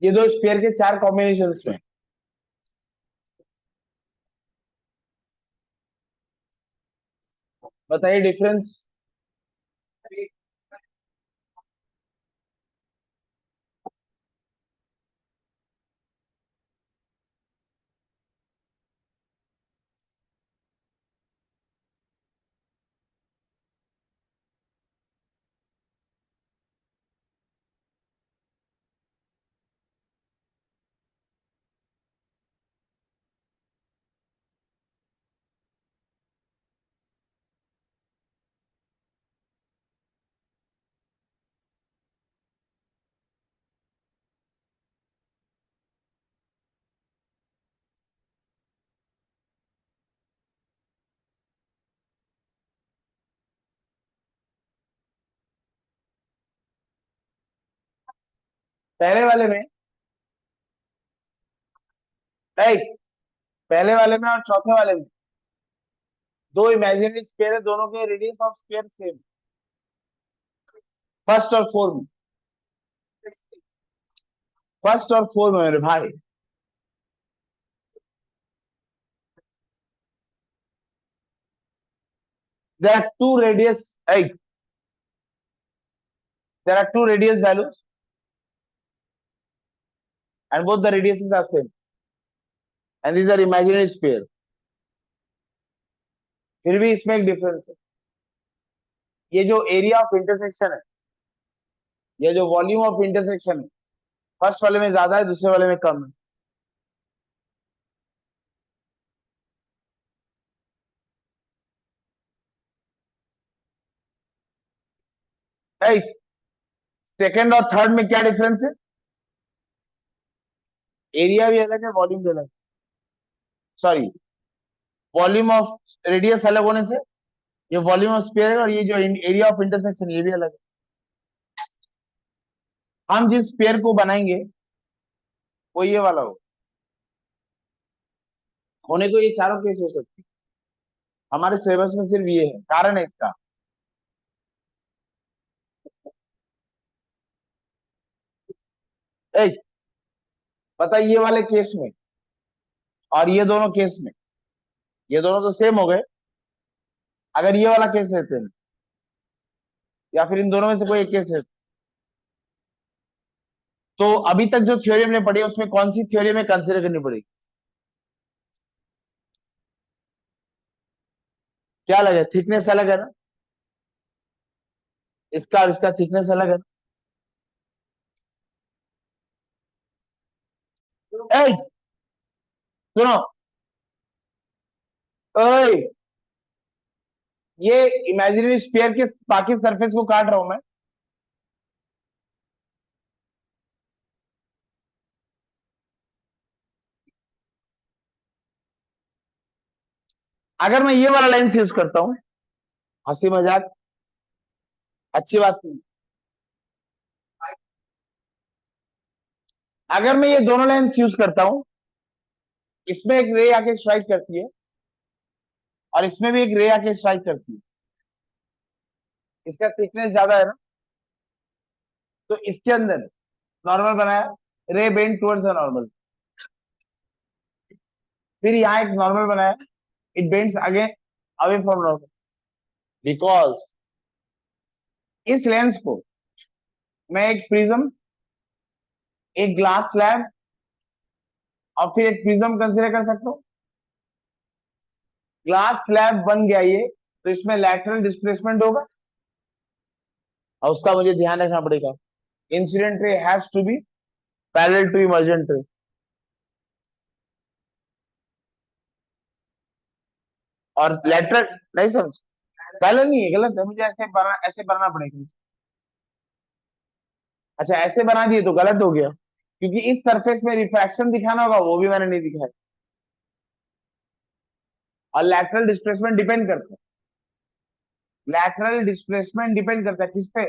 ये दो स्फीयर के चार कॉम्बिनेशन में। बताइए डिफरेंस। पहले वाले में, राइट, पहले वाले में और चौथे वाले में दो इमेजिनरी स्फीयर है, दोनों के radius of sphere same. First और फोर्थ में, फर्स्ट और फोर्थ में मेरे भाई, there are two radius, right, there are two radius values and both the radiuses are same and these are imaginary sphere। फिर भी इसमें एक डिफरेंस है, ये जो एरिया ऑफ इंटरसेक्शन है, ये जो वॉल्यूम ऑफ इंटरसेक्शन है, फर्स्ट वाले में ज्यादा है, दूसरे वाले में कम है, राइट। सेकेंड और थर्ड में क्या डिफरेंस है? एरिया भी अलग है, वॉल्यूम भी अलग, सॉरी, वॉल्यूम ऑफ रेडियस अलग होने से ये वॉल्यूम ऑफ स्फीयर है, और ये जो एरिया ऑफ इंटरसेक्शन ये भी अलग है। हम जिस स्फीयर को बनाएंगे वो ये वाला हो, होने को ये चारों केस हो सकती है, हमारे सिलेबस में सिर्फ ये है, कारण है इसका। ए, पता है ये वाले केस में और ये दोनों केस में, ये दोनों तो सेम हो गए, अगर ये वाला केस लेते हैं या फिर इन दोनों में से कोई एक केस लेते, तो अभी तक जो थ्योरी हमने पढ़ी है उसमें कौन सी थ्योरी में कंसिडर करनी पड़ेगी? क्या लगे, थिकनेस अलग है ना, इसका और इसका थिकनेस अलग है ना। ए, सुनो, ओए, ये इमेजिनरी स्फीयर के बाकी सरफेस को काट रहा हूं मैं। अगर मैं ये वाला लेंस यूज करता हूं, हंसी मजाक अच्छी बात नहीं, अगर मैं ये दोनों लेंस यूज करता हूं, इसमें एक रे आके स्ट्राइक करती है और इसमें भी एक रे आके स्ट्राइक करती है, इसका थिकनेस ज्यादा है ना, तो इसके अंदर नॉर्मल बनाया, रे बेंड टुवर्ड्स द नॉर्मल, फिर यहाँ एक नॉर्मल बनाया, it bends again away from normal, because इस लेंस को मैं एक प्रिज्म, एक ग्लास स्लैब और फिर एक प्रिज्म कंसिडर कर सकता हूँ। ग्लास स्लैब बन गया ये, तो इसमें लैटरल डिस्प्लेसमेंट होगा और उसका मुझे ध्यान रखना पड़ेगा, incident ray has to be parallel to emergent ray. और लेटरल नहीं समझ, पैरेलल नहीं है, गलत है, मुझे ऐसे बनाना पड़ेगा। अच्छा ऐसे बना दिए तो गलत हो गया, क्योंकि इस सरफेस में रिफ्रैक्शन दिखाना होगा, वो भी मैंने नहीं दिखाया। और लैटरल डिस्प्लेसमेंट डिपेंड करता है, लैटरल डिस्प्लेसमेंट डिपेंड करता है किस पे?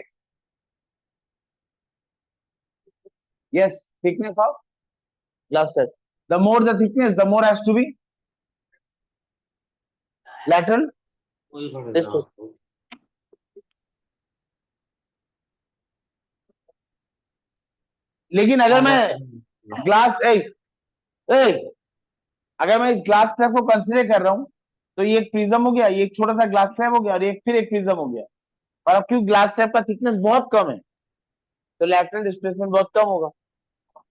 Yes, thickness of glass set. The more the thickness, the more has to be lateral displacement. लेकिन अगर मैं ग्लास अगर मैं इस ग्लास ट्रैप को कंसीडर कर रहा हूं, तो ये एक प्रिज्म हो गया, ये एक छोटा सा ग्लास ट्रैप हो गया, और एक फिर एक प्रिज्म हो गया। और अब क्योंकि ग्लास ट्रैप का थिकनेस बहुत कम है, तो लैटरल डिस्प्लेसमेंट बहुत कम होगा।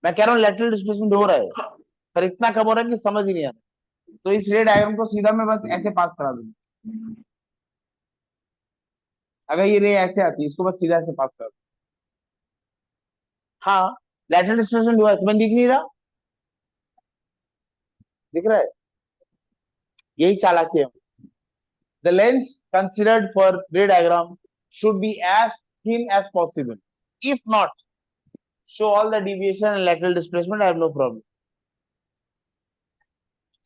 मैं कह रहा हूँ लैटरल डिस्प्लेसमेंट हो रहा है, पर इतना कम हो रहा है कि समझ ही नहीं आ रहा। तो इस रे डायग्राम को सीधा मैं बस ऐसे पास करा दूंगा। अगर ये रे ऐसे आती है, इसको बस सीधा ऐसे पास करा दूंगा। हाँ, लैटरल डिस्प्लेसमेंट हुआ है, तुम्हें दिख नहीं रहा? दिख रहा है? यही चालाकी है। The lens considered for ray diagram should be as thin as possible. If not, show all the deviation and lateral displacement. I have no problem.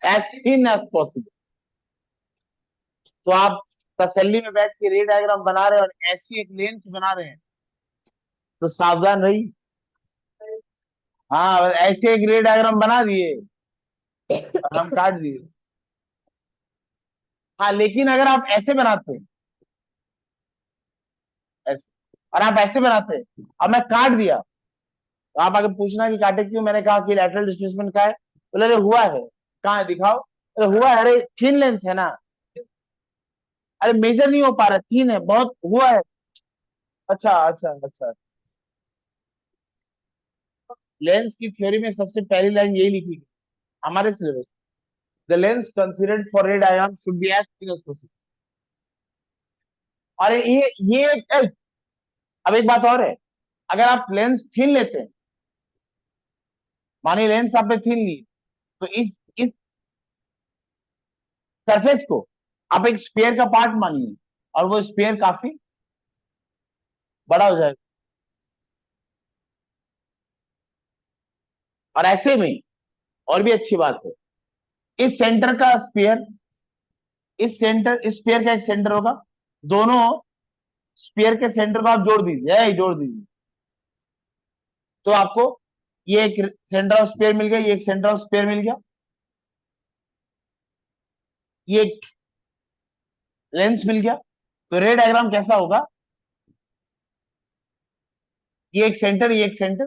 As thin as possible. तो आप तसल्ली में बैठ के रे डायग्राम बना रहे हैं और ऐसी एक लेंस बना रहे हैं, तो सावधान रहिए। हाँ, ऐसे एक रे डायग्राम बना दिए और हम काट दिए। हाँ, लेकिन अगर आप ऐसे बनाते हैं, ऐसे, और आप ऐसे बनाते हैं, अब मैं काट दिया, तो आप आगे पूछना कि काटे क्यों? मैंने कहा कि लैटरल डिस्प्लेसमेंट का है, बोले अरे हुआ है, कहाँ है दिखाओ? अरे हुआ है, अरे थिन लेंस है ना, अरे मेजर नहीं हो पा रहा, थिन है बहुत, हुआ है। अच्छा अच्छा अच्छा। लेंस की थ्योरी में सबसे पहली लाइन यही लिखी गई हमारे syllabus. The lens considered for red ion should be as thin as possible. और अब एक बात और है, अगर आप लेंस थिन लेते हैं, मानिए लेंस आपने थिन ली, तो इस सरफेस को आप एक स्पेयर का पार्ट मानिए, और वो स्पेयर काफी बड़ा हो जाएगा। और ऐसे में और भी अच्छी बात है, इस सेंटर का स्पेयर, इस स्पेयर का एक सेंटर होगा, दोनों स्पेयर के सेंटर को आप जोड़ दीजिए, जोड़ दीजिए, तो आपको ये एक सेंटर ऑफ स्पेयर मिल गया, ये एक सेंटर ऑफ स्पेयर मिल गया, ये एक लेंस मिल गया। तो रे डायग्राम कैसा होगा? ये एक सेंटर, ये एक सेंटर।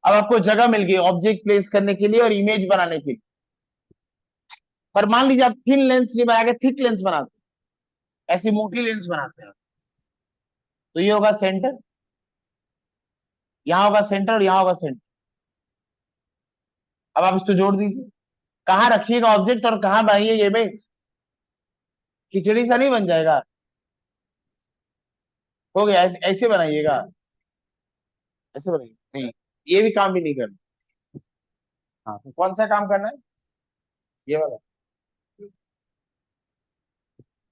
अब आपको जगह मिल गई ऑब्जेक्ट प्लेस करने के लिए और इमेज बनाने के लिए। पर मान लीजिए आप थिन लेंस नहीं बना के थिक लेंस बनाते, ऐसी मोटी लेंस बनाते हैं, तो ये होगा सेंटर, यहां होगा सेंटर और यहां होगा सेंटर। अब आप इसको जोड़ दीजिए, कहां रखिएगा ऑब्जेक्ट और कहां बनाइए इमेज? खिचड़ी सा नहीं बन जाएगा? हो गया, ऐसे बनाइएगा, ऐसे बनाइए, नहीं, ये भी काम भी नहीं करना। हाँ, तो कौन सा काम करना है? ये वाला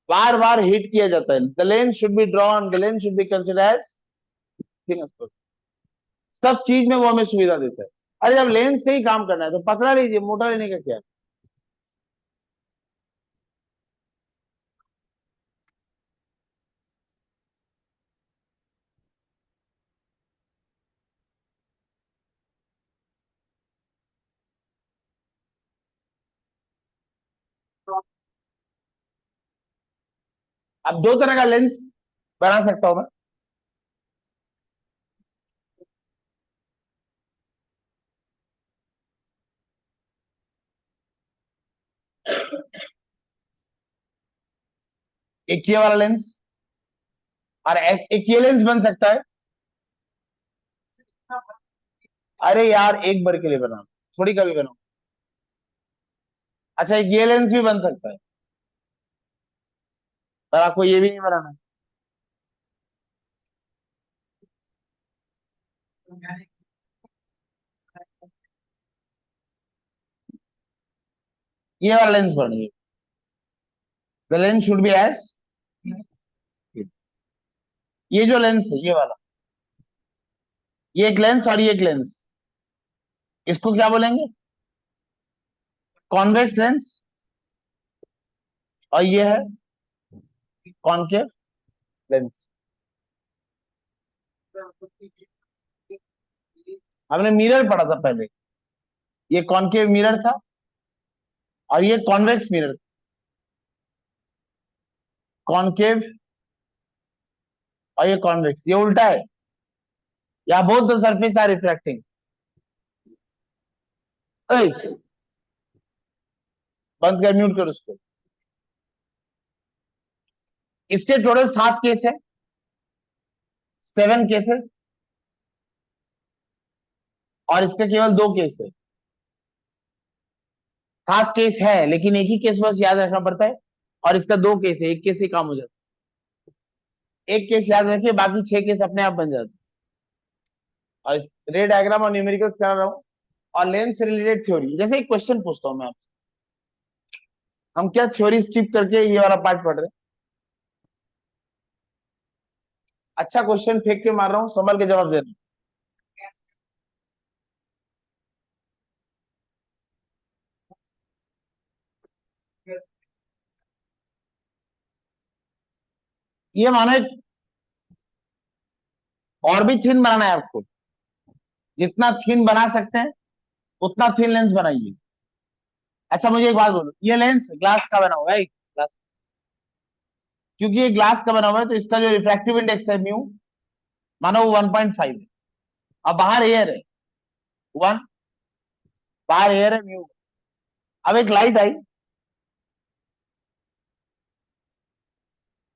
बार बार हिट किया जाता है। The lens should be drawn, the lens should be considered as thin as possible. सब चीज में वो हमें सुविधा देता है। अरे जब लेंस से ही काम करना है तो पतला लीजिए, मोटा लेने का क्या है? अब दो तरह का लेंस बना सकता हूं मैं। एक ये वाला लेंस, और एक ये लेंस बन सकता है। अरे यार, एक बार के लिए बनाओ, थोड़ी कभी बनाओ। अच्छा, एक ये लेंस भी बन सकता है, पर आपको ये भी नहीं बनाना। ये वाला लेंस बनाइए, the lens should be as, ये जो लेंस है ये वाला, ये एक लेंस और ये एक लेंस, इसको क्या बोलेंगे? Convex lens. और ये है कॉनकेव लेंस। हमने मिरर पढ़ा था पहले, ये कॉनकेव मिरर था और ये कॉन्वेक्स मिरर। कॉनकेव और ये कॉन्वेक्स, ये उल्टा है। या both the surface are refracting. बंद कर, म्यूट कर उसको। इसके टोटल 7 केस है, 7 केसेस, और इसके केवल 2 केस है। 7 केस है लेकिन एक ही केस बस याद रखना पड़ता है, और इसका 2 केस है, एक केस से काम हो जाता है। एक केस याद रखिए, बाकी 6 केस अपने आप बन जाते हैं। और रे डायग्राम और न्यूमेरिकल्स करा रहा हूं, और लेंस से रिलेटेड थ्योरी। जैसे एक क्वेश्चन पूछता हूं मैं आपसे, हम क्या थ्योरी स्किप करके ये वाला पार्ट पढ़ रहे हैं? अच्छा क्वेश्चन फेंक के मार रहा हूं, संभल के जवाब दे रहा हूं। ये मानो एक और भी थिन बनाना है आपको, जितना थिन बना सकते हैं उतना थिन लेंस बनाइए। अच्छा मुझे एक बात बोलो, ये लेंस ग्लास का बना हुआ है, ग्लास, क्योंकि ये ग्लास का बना हुआ है तो इसका जो रिफ्रैक्टिव इंडेक्स है म्यू, मानो वो 1.5 है। अब बाहर एयर है 1, बाहर एयर है म्यू। अब एक लाइट आई,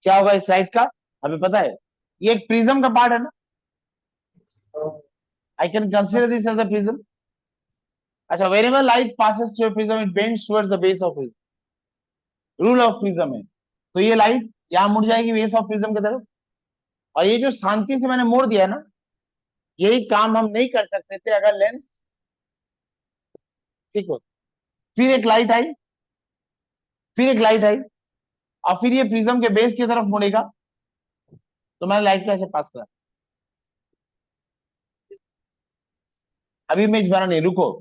क्या होगा इस लाइट का हमें पता है, ये एक प्रिज्म का पार्ट है ना, I can consider this as a prism. अच्छा, whenever light passes through a prism it bends towards the base of prism, rule of prism है। तो ये लाइट यहां मुड़ जाएगी बेस ऑफ प्रिज्म की तरफ, और ये जो शांति से मैंने मोड़ दिया ना, यही काम हम नहीं कर सकते थे अगर लेंस ठीक हो। फिर एक लाइट आई, फिर एक लाइट आई, और फिर ये प्रिज्म के बेस की तरफ मुड़ेगा, तो मैंने लाइट को ऐसे पास करा। अभी मैं इस बार नहीं, रुको।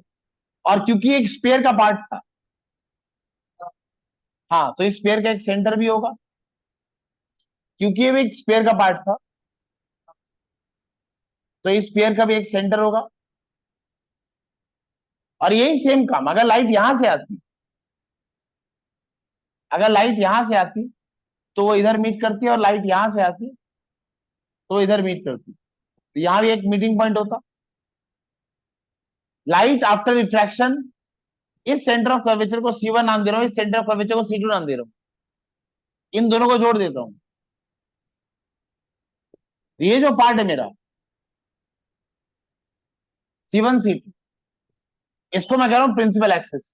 और क्योंकि एक स्पेयर का पार्ट था, हाँ, तो इस स्पेयर का एक सेंटर भी होगा, क्योंकि ये भी एक स्पेयर का पार्ट था तो इस स्पेयर का भी एक सेंटर होगा। और यही सेम काम अगर लाइट यहां से आती, अगर लाइट यहां से आती तो वो इधर मीट करती है, और लाइट यहां से आती तो वो इधर मीट करती, तो यहां भी एक मीटिंग पॉइंट होता। लाइट आफ्टर रिफ्रैक्शन, इस सेंटर ऑफ कर्वेचर को C1 नाम दे रहा हूं, इस सेंटर ऑफ कर्वेचर को C2 नाम दे रहा हूं, इन दोनों को जोड़ देता हूं। ये जो पार्ट है मेरा C1 C2, इसको मैं कह रहा हूं प्रिंसिपल एक्सिस।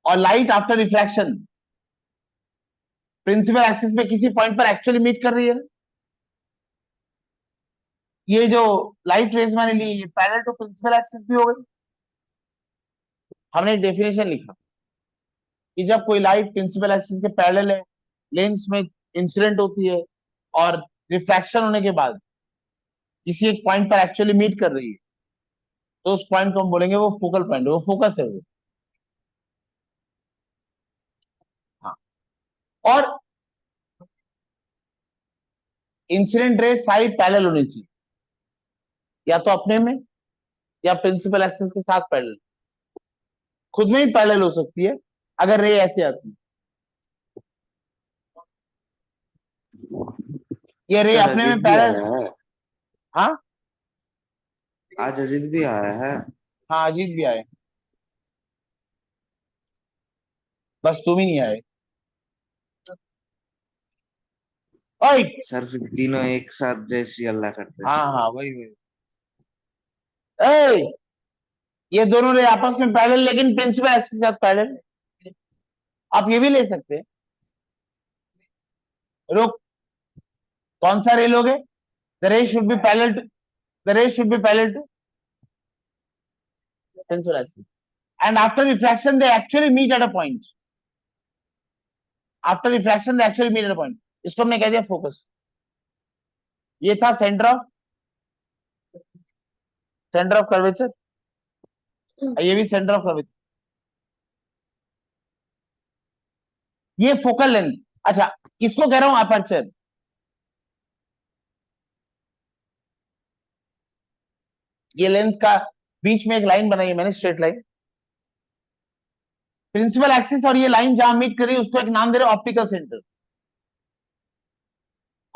और light after refraction principal axis पे किसी पॉइंट पर एक्चुअली मीट कर रही है। ये जो लाइट रेज मैंने ली, ये पैरेलल टू प्रिंसिपल एक्सिस भी हो गई। हमने एक डेफिनेशन लिखा कि जब कोई लाइट प्रिंसिपल एक्सिस के पैरेलल है, लेंस में इंसिडेंट होती है, और रिफ्रैक्शन होने के बाद किसी एक पॉइंट पर एक्चुअली मीट कर रही है, तो उस पॉइंट को हम बोलेंगे वो फोकल पॉइंट है, वो फोकस है वो। हाँ, और इंसिडेंट रेज सारी पैरेलल होनी चाहिए, या तो अपने में या प्रिंसिपल एक्सिस के साथ पैरेलल। खुद में ही पैरेलल हो सकती है अगर रे ऐसे आती है। ये रे सर अपने अजीत में भी पैरेलल। आया है। हाँ, आज अजीत भी आया है। हाँ अजीत भी आए, बस तुम ही नहीं आए। ओए, सर फिर तीनों एक साथ जय श्री अल्लाह करते हैं। हाँ हाँ वही वही। ए, ये दोनों रे आपस में पैरेलल लेकिन प्रिंसिपल एक्सिस के साथ पैरेलल। आप ये भी ले सकते हैं। रुक, कौन सा रे लोगे? The ray should be parallel to, the ray should be parallel to principal axis, and after refraction they actually meet at a point. After refraction they actually meet at a point, इसको हमने कह दिया focus. ये था centre of centre of curvature, ये भी centre of curvature, ये focal length. अच्छा, इसको कह रहा हूं अपर्चर। ये लेंस का बीच में एक लाइन बनाई है मैंने, स्ट्रेट लाइन, प्रिंसिपल एक्सिस, और ये लाइन जहां मीट कर रही है उसको एक नाम दे रहे ऑप्टिकल सेंटर।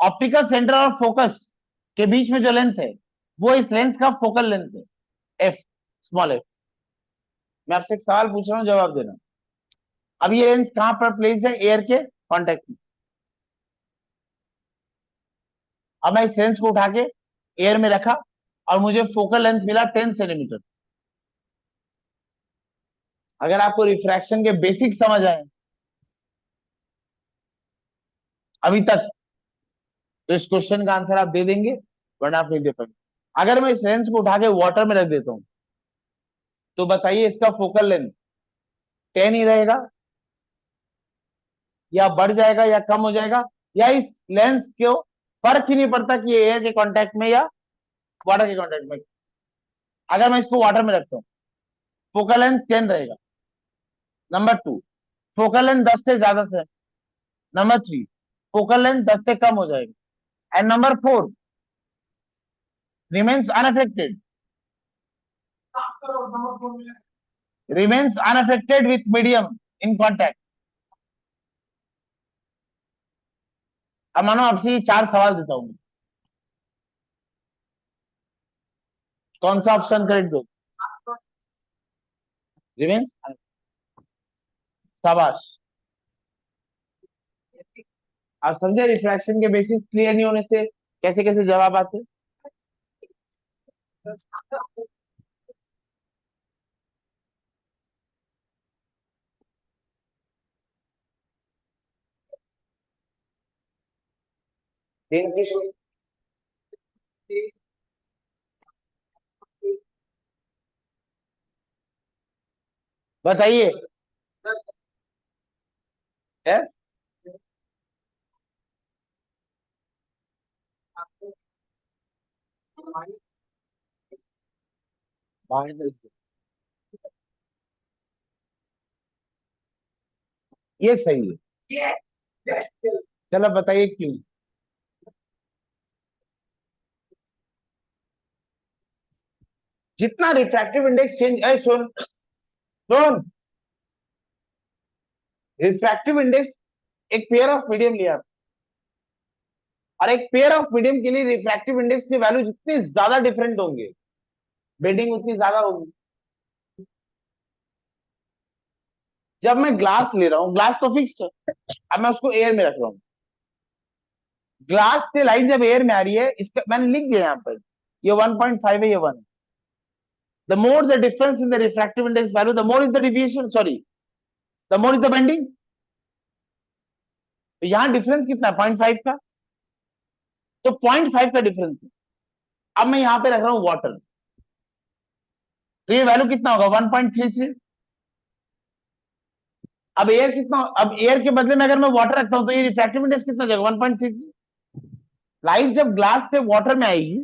ऑप्टिकल सेंटर और फोकस के बीच में जो लेंथ है वो इस लेंस का फोकल लेंथ है, एफ, स्मॉल एफ। मैं आपसे एक सवाल पूछ रहा हूं, जवाब देना। अब ये लेंस कहां पर प्लेस्ड है? एयर के कांटेक्ट में। अब मैं इस लेंस को उठा के एयर में रखा और मुझे फोकल लेंथ मिला 10 सेंटीमीटर। अगर आपको रिफ्रैक्शन के बेसिक समझ आए अभी तक तो इस क्वेश्चन का आंसर आप दे देंगे, वरना आप नहीं दे पाएंगे। अगर मैं इस लेंस को उठा के वाटर में रख देता हूं तो बताइए इसका फोकल लेंथ 10 ही रहेगा, या बढ़ जाएगा, या कम हो जाएगा, या इस लेंस को फर्क ही नहीं पड़ता कि ये एयर के कांटेक्ट में या वाटर के कांटेक्ट में। अगर मैं इसको वाटर में रखता हूं फोकल लेंथ 10 रहेगा। नंबर 2, फोकल लेंथ 10 से ज्यादा से। नंबर 3, फोकल लेंथ 10 से कम हो जाएगा। And number 4, remains unaffected, remains unaffected with medium in contact। अब मानो आपसे ये 4 सवाल देता हूं, कौन सा ऑप्शन करेक्ट दो? रिमेन्स, शाबाश। आप समझे रिफ्रैक्शन के बेसिस क्लियर नहीं होने से कैसे कैसे जवाब आते? बताइए। ये सही है। चलो बताइए क्यों। जितना रिफ्रैक्टिव इंडेक्स चेंज, सुन सुन, रिफ्रैक्टिव इंडेक्स एक पेयर ऑफ मीडियम लिया, और एक पेयर ऑफ मीडियम के लिए रिफ्रैक्टिव इंडेक्स की वैल्यू जितनी ज्यादा डिफरेंट होंगे बेडिंग उतनी ज्यादा होगी। जब मैं ग्लास ले रहा हूं, ग्लास तो फिक्स्ड है, अब मैं उसको एयर में रख रहा हूं, ग्लास से लाइट जब एयर में आ रही है, इसका मैंने लिख दिया यहां पर, ये 1.5 है, ये 1 है। The more the difference in the refractive index value, the more is the deviation, sorry, the more is the bending। तो यहां डिफरेंस कितना है? 0.5 का, तो 0.5 का डिफरेंस है। अब मैं यहां पे रख रहा हूं वाटर, तो ये वैल्यू कितना होगा? 1.33। अब एयर कितना? अब एयर के बदले में अगर मैं वाटर रखता हूं तो ये रिफ्रैक्टिव इंडेक्स कितना जाएगा? 1.33। लाइट जब ग्लास से वाटर में आएगी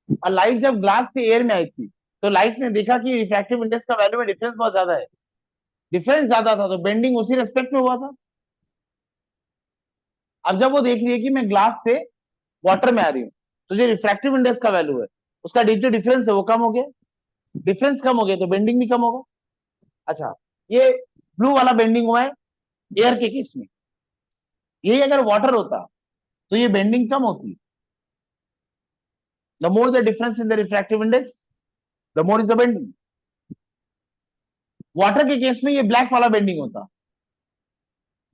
और लाइट जब ग्लास से एयर में आई थी, तो लाइट ने देखा कि रिफ्रैक्टिव इंडेक्स का वैल्यू में डिफरेंस बहुत ज्यादा है, डिफरेंस ज्यादा था, तो बेंडिंग उसी रेस्पेक्ट में हुआ था। अब जब वो देख रही है कि मैं ग्लास से वाटर में आ रही हूँ, तो जो रिफ्रैक्टिव इंडेक्स का वैल्यू है उसका जो डिफरेंस है वो कम हो गया, डिफरेंस कम हो गया तो बेंडिंग भी कम होगा। अच्छा, ये ब्लू वाला बेंडिंग हुआ है एयर के केस में, यही अगर वाटर होता तो ये बेंडिंग कम होती। The more the difference in the refractive index, the more is the bending. Water के केस में ये ब्लैक वाला बेंडिंग होता,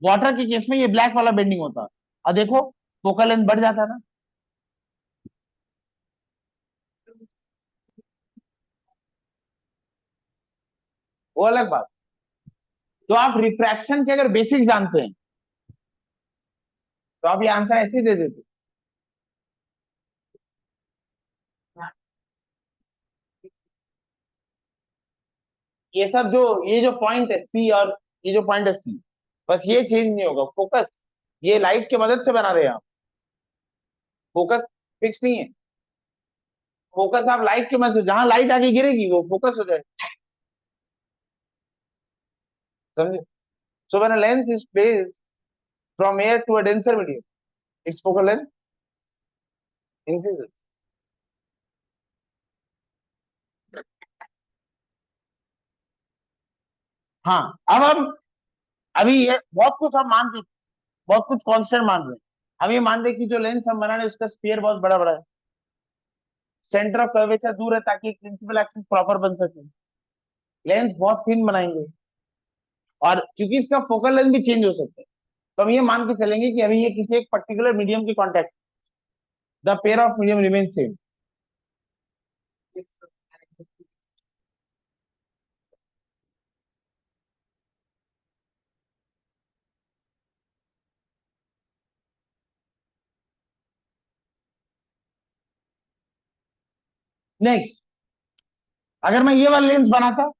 वाटर के केस में ये ब्लैक वाला बेंडिंग होता, और देखो फोकल लेंथ बढ़ जाता ना। वो अलग बात। तो आप रिफ्रैक्शन के अगर बेसिक जानते हैं तो आप ये आंसर ऐसे ही दे देते। ये सब जो, ये जो पॉइंट है सी, और ये जो पॉइंट है सी, बस ये चेंज नहीं होगा, फोकस ये लाइट की मदद से बना रहे हैं आप, फोकस फिक्स नहीं है। फोकस आप लाइट के मत, जहां लाइट आके गिरेगी वो फोकस हो जाए, समझे? So when a lens is placed from air to a denser medium, its focal length increases. हाँ, अब हम अभी ये बहुत कुछ हम मान रहे, बहुत कुछ कांस्टेंट मान रहे हैं। हम ये मान रहे कि जो लेंस हम बना रहे हैं उसका स्फीयर बहुत बड़ा बड़ा है, सेंटर ऑफ कर्वेचर दूर है ताकि प्रिंसिपल एक्सिस प्रॉपर बन सके, लेंस बहुत थिन बनाएंगे, और क्योंकि इसका फोकल लेंथ भी चेंज हो सकता है, तो हम ये मान के चलेंगे कि अभी ये किसी एक पर्टिकुलर मीडियम के contact, the pair of medium remain same. Next, अगर मैं ये वाला लेंस बनाता,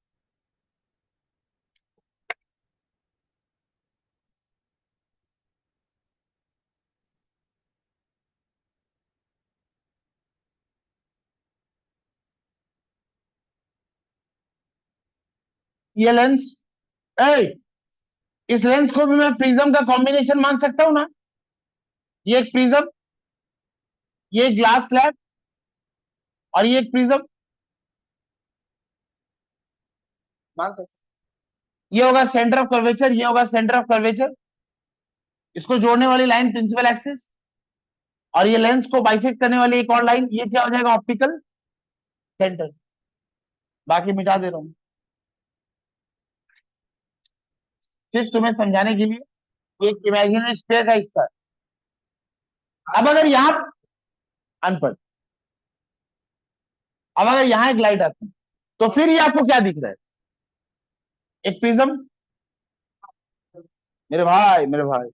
ये लेंस, ए, इस लेंस को भी मैं प्रिज्म का कॉम्बिनेशन मान सकता हूं ना? ये एक प्रिज्म, ये ग्लास स्लैब, और ये एक प्रिज्म, मान सकते। ये होगा सेंटर ऑफ कर्वेचर, ये होगा सेंटर ऑफ कर्वेचर, इसको जोड़ने वाली लाइन प्रिंसिपल एक्सिस, और ये लेंस को बाइसेक्ट करने वाली एक और लाइन, ये क्या हो जाएगा? Optical centre. बाकी मिटा दे रहा हूं सिर्फ तुम्हें समझाने के लिए, एक इमेजिनरी स्फीयर का हिस्सा है। अब अगर यहां अनपढ़, अब अगर यहां एक लाइट आती है, तो फिर ये आपको क्या दिख रहा है? एक प्रिज्म, मेरे भाई मेरे भाई,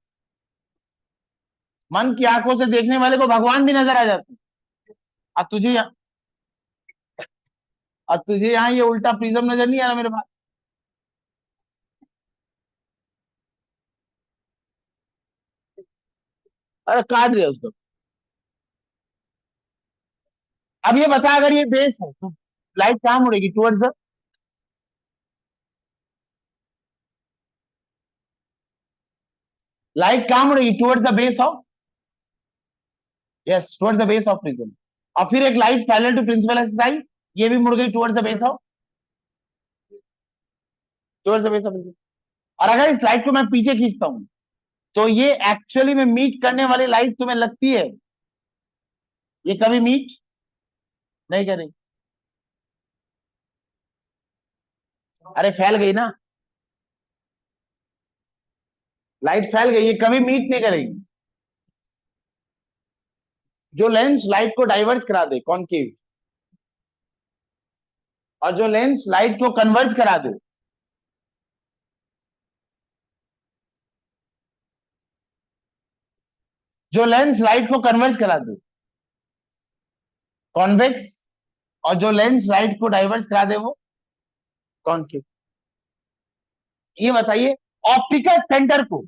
मन की आंखों से देखने वाले को भगवान भी नजर आ जाते हैं। अब तुझे यहाँ, अब तुझे यहाँ ये उल्टा प्रिज्म नजर नहीं आ रहा मेरे भाई? अरे काट दे उसको। अब ये बता, अगर ये बेस है तो लाइट कहां मुड़ेगी? टुवर्ड्स द, लाइट कहां मुड़ेगी? Towards the base of, yes, towards the base of prism. और फिर एक light parallel to principal axis आई, ये भी मुड़ गई towards the base of, towards the base of prism. और अगर इस लाइट को मैं पीछे खींचता हूं, तो ये एक्चुअली में मीट करने वाली लाइट तुम्हें लगती है ये कभी मीट नहीं करेगी? अरे फैल गई ना, लाइट फैल गई, ये कभी मीट नहीं करेगी। जो लेंस लाइट को डाइवर्ज करा दे कॉनकेव, और जो लेंस लाइट को कन्वर्ज करा दे, जो लेंस लाइट को कन्वर्ज करा दे कॉन्वेक्स, और जो लेंस लाइट को डाइवर्ज करा दे वो कॉनकेव। ये बताइए, ऑप्टिकल सेंटर को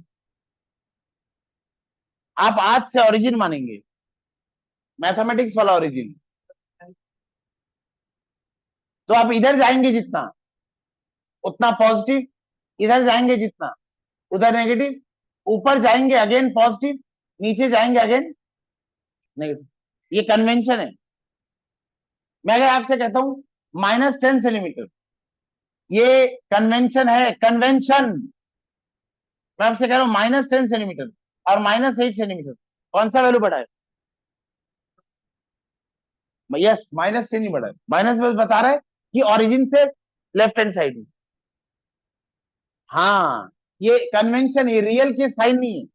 आप आज से ओरिजिन मानेंगे, मैथमेटिक्स वाला ओरिजिन, तो आप इधर जाएंगे जितना उतना पॉजिटिव, इधर जाएंगे जितना उधर नेगेटिव, ऊपर जाएंगे अगेन पॉजिटिव, नीचे जाएंगे अगेन नेगेटिव। ये कन्वेंशन है। मैं अगर आपसे कहता हूं -10 सेंटीमीटर, ये कन्वेंशन है, कन्वेंशन। मैं आपसे कह रहा हूं -10 सेंटीमीटर और -8 सेंटीमीटर, कौन सा वैल्यू बढ़ा है? यस, -10 ही बढ़ा है। माइनस बस बता रहा है कि ओरिजिन से लेफ्ट हैंड साइड में। हाँ, ये कन्वेंशन, ये रियल के साइन नहीं है,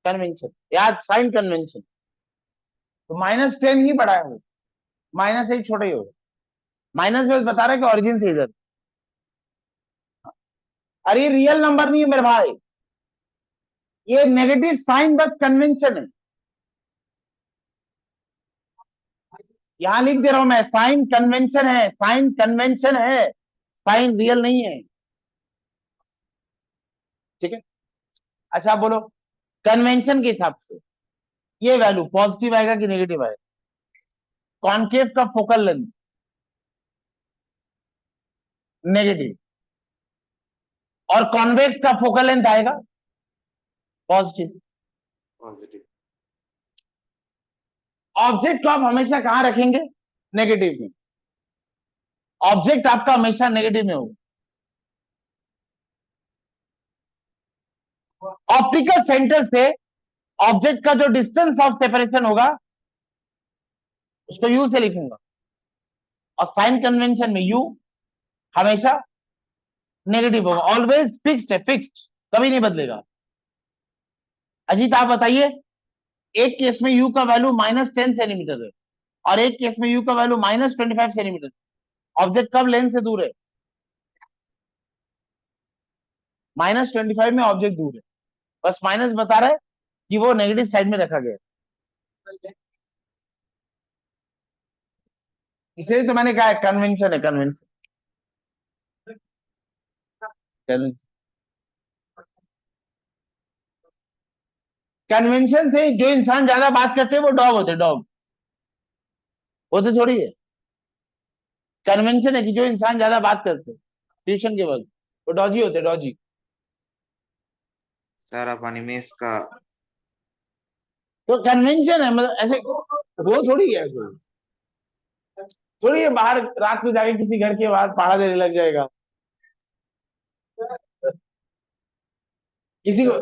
कन्वेंशन, याद, साइन कन्वेंशन। तो -10 ही बड़ा है वो, -8 छोटा ही होगा। माइनस बस बता रहा है कि ओरिजिन से इधर। अरे ये रियल नंबर नहीं है मेरे भाई, ये नेगेटिव साइन बस कन्वेंशन है। यहां लिख दे रहा हूं मैं, साइन कन्वेंशन है, साइन कन्वेंशन है, साइन रियल नहीं है। ठीक है, अच्छा आप बोलो, कन्वेंशन के हिसाब से ये वैल्यू पॉजिटिव आएगा कि नेगेटिव आएगा? कॉनकेव का फोकल लेंथ नेगेटिव, और कॉन्वेक्स का फोकल लेंथ आएगा पॉजिटिव। पॉजिटिव। ऑब्जेक्ट को आप हमेशा कहां रखेंगे? नेगेटिव में। ऑब्जेक्ट आपका हमेशा नेगेटिव में होगा। ऑप्टिकल सेंटर से ऑब्जेक्ट का जो डिस्टेंस ऑफ सेपरेशन होगा उसको यू से लिखूंगा, और साइन कन्वेंशन में यू हमेशा नेगेटिव होगा, ऑलवेज फिक्स्ड है, फिक्स्ड, कभी नहीं बदलेगा। अजीत आप बताइए, एक केस में यू का वैल्यू -10 सेंटीमीटर है और एक केस में यू का वैल्यू -25 सेंटीमीटर। ऑब्जेक्ट कब लेंस से दूर है? -25 में ऑब्जेक्ट दूर है, बस माइनस बता रहा है कि वो नेगेटिव साइड में रखा गया है। इसलिए तो मैंने कहा है कन्वेंशन है, कन्वेंशन। कन्वेंशन से जो इंसान ज्यादा बात करते हैं वो डॉग होते, डॉग होते थोड़ी है। कन्वेंशन है कि जो इंसान ज्यादा बात करते हैं ट्यूशन के वक्त वो डॉजी होते, डॉजी। सर आप अनिमेश का तो कन्वेंशन है, मतलब ऐसे वो थोड़ी है, थोड़ी है बाहर रात को जाके किसी घर के बाहर पहाड़ा देने लग जाएगा किसी को।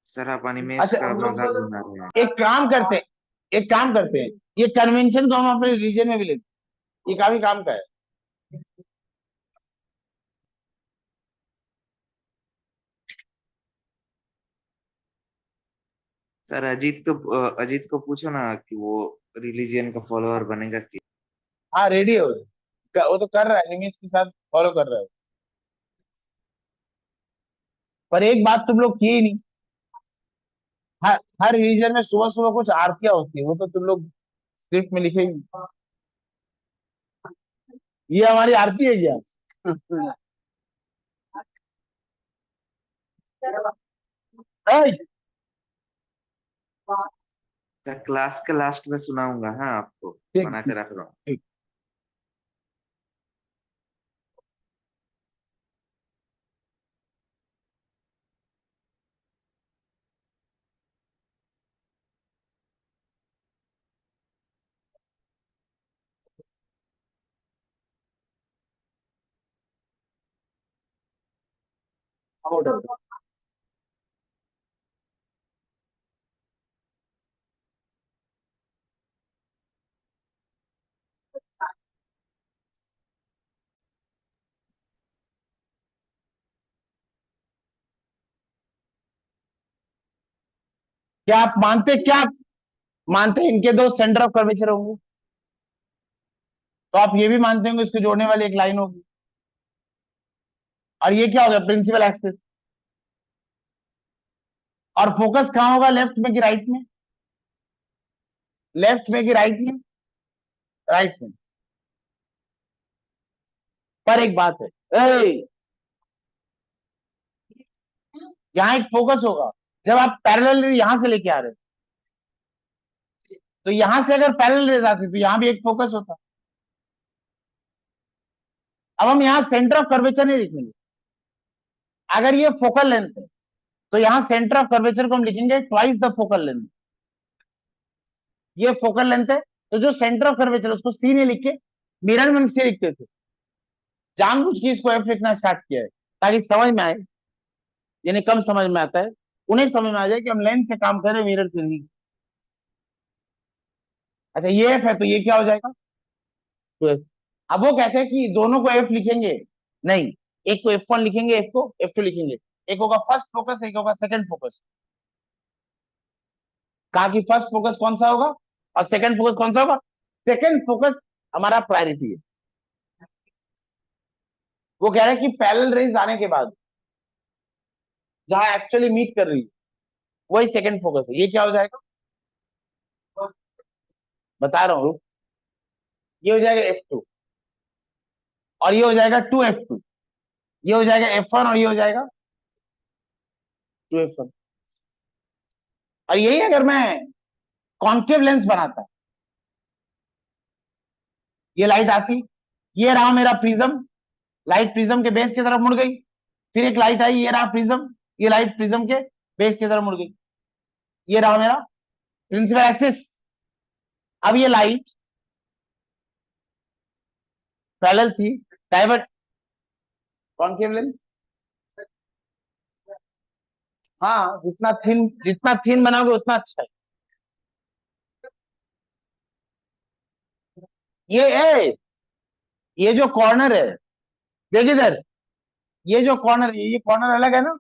सर आप अनिमेश अच्छा, का मजाक बना रहे हैं। एक काम करते हैं, एक काम करते हैं, ये कन्वेंशन को हम अपने रिलीजन में भी लेते हैं, ये काफी काम का है। सर अजीत को पूछो ना कि वो रिलीजियन का फॉलोअर बनेगा कि। हाँ रेडी हो, वो तो कर रहा है, एनिमीज के साथ फॉलो कर रहा है। पर एक बात तुम लोग किए ही नहीं, हर हर रिलीजन में सुबह सुबह कुछ आरतियां होती है, वो तो तुम लोग स्क्रिप्ट में लिखे ही नहीं। ये हमारी आरती है क्या? ऐ, सर क्लास के लास्ट में सुनाऊंगा, हाँ आपको ठीक बना ठीक के रख रहा हूँ। ठीक। क्या आप मानते, क्या आप मानते हैं इनके दो सेंटर ऑफ कर्वेचर होंगे? तो आप ये भी मानते होंगे इसको जोड़ने वाली एक लाइन होगी, और ये क्या होगा? Principal axis. और फोकस कहां होगा, लेफ्ट में कि राइट में? लेफ्ट में कि राइट में? राइट में। पर एक बात है, यहाँ एक फोकस होगा, जब आप पैरेलल यहां से लेके आ रहे हो, तो यहां से अगर पैरेलल रेज आती तो यहां भी एक फोकस होता। अब हम यहां सेंटर ऑफ कर्वेचर नहीं लिखेंगे, अगर ये फोकल लेंथ है तो यहां सेंटर ऑफ कर्वेचर को हम लिखेंगे ट्वाइस द फोकल लेंथ। ये फोकल लेंथ है, तो जो सेंटर ऑफ कर्वेचर उसको सी ने लिख के, मिरर में सी लिखते थे, जानबूझ के इसको एफ लिखना स्टार्ट किया है ताकि समझ में आए, यानी कम समझ में आता है, उन्हें समझ में आ जाए कि हम लेंथ से काम कर रहे हैं, मिरर से नहीं। अच्छा ये एफ है तो ये क्या हो जाएगा? तो F। अब वो कहते हैं कि दोनों को एफ लिखेंगे, नहीं, एक को F1 लिखेंगे, एक को F2 लिखेंगे, एक होगा फर्स्ट फोकस, एक होगा सेकंड फोकस। कहा कि फर्स्ट फोकस कौन सा होगा और सेकंड फोकस कौन सा होगा? सेकंड फोकस हमारा प्रायोरिटी है। वो कह रहे हैं कि पैरेलल रेज आने के बाद जहां एक्चुअली मीट कर रही है वही सेकंड फोकस है। ये क्या हो जाएगा? बता रहा हूं, ये हो जाएगा F2, और ये हो जाएगा 2F2, ये हो जाएगा F1, और ये हो जाएगा 2F1। और यही अगर मैं कॉन्केव लेंस बनाता ये लाइट आती, ये रहा मेरा प्रिज्म, लाइट प्रिज्म के बेस की तरफ मुड़ गई, फिर एक लाइट आई, ये रहा प्रिज्म, ये लाइट प्रिज्म के बेस की तरफ मुड़ गई, ये रहा मेरा प्रिंसिपल एक्सिस। अब ये लाइट पैरेलल थी, डाइवर्ट, कॉन्केव लेंस, हाँ जितना थिन बनाओगे उतना अच्छा है। ये है, ये जो कॉर्नर है, देख इधर, ये जो कॉर्नर, ये कॉर्नर अलग है ना,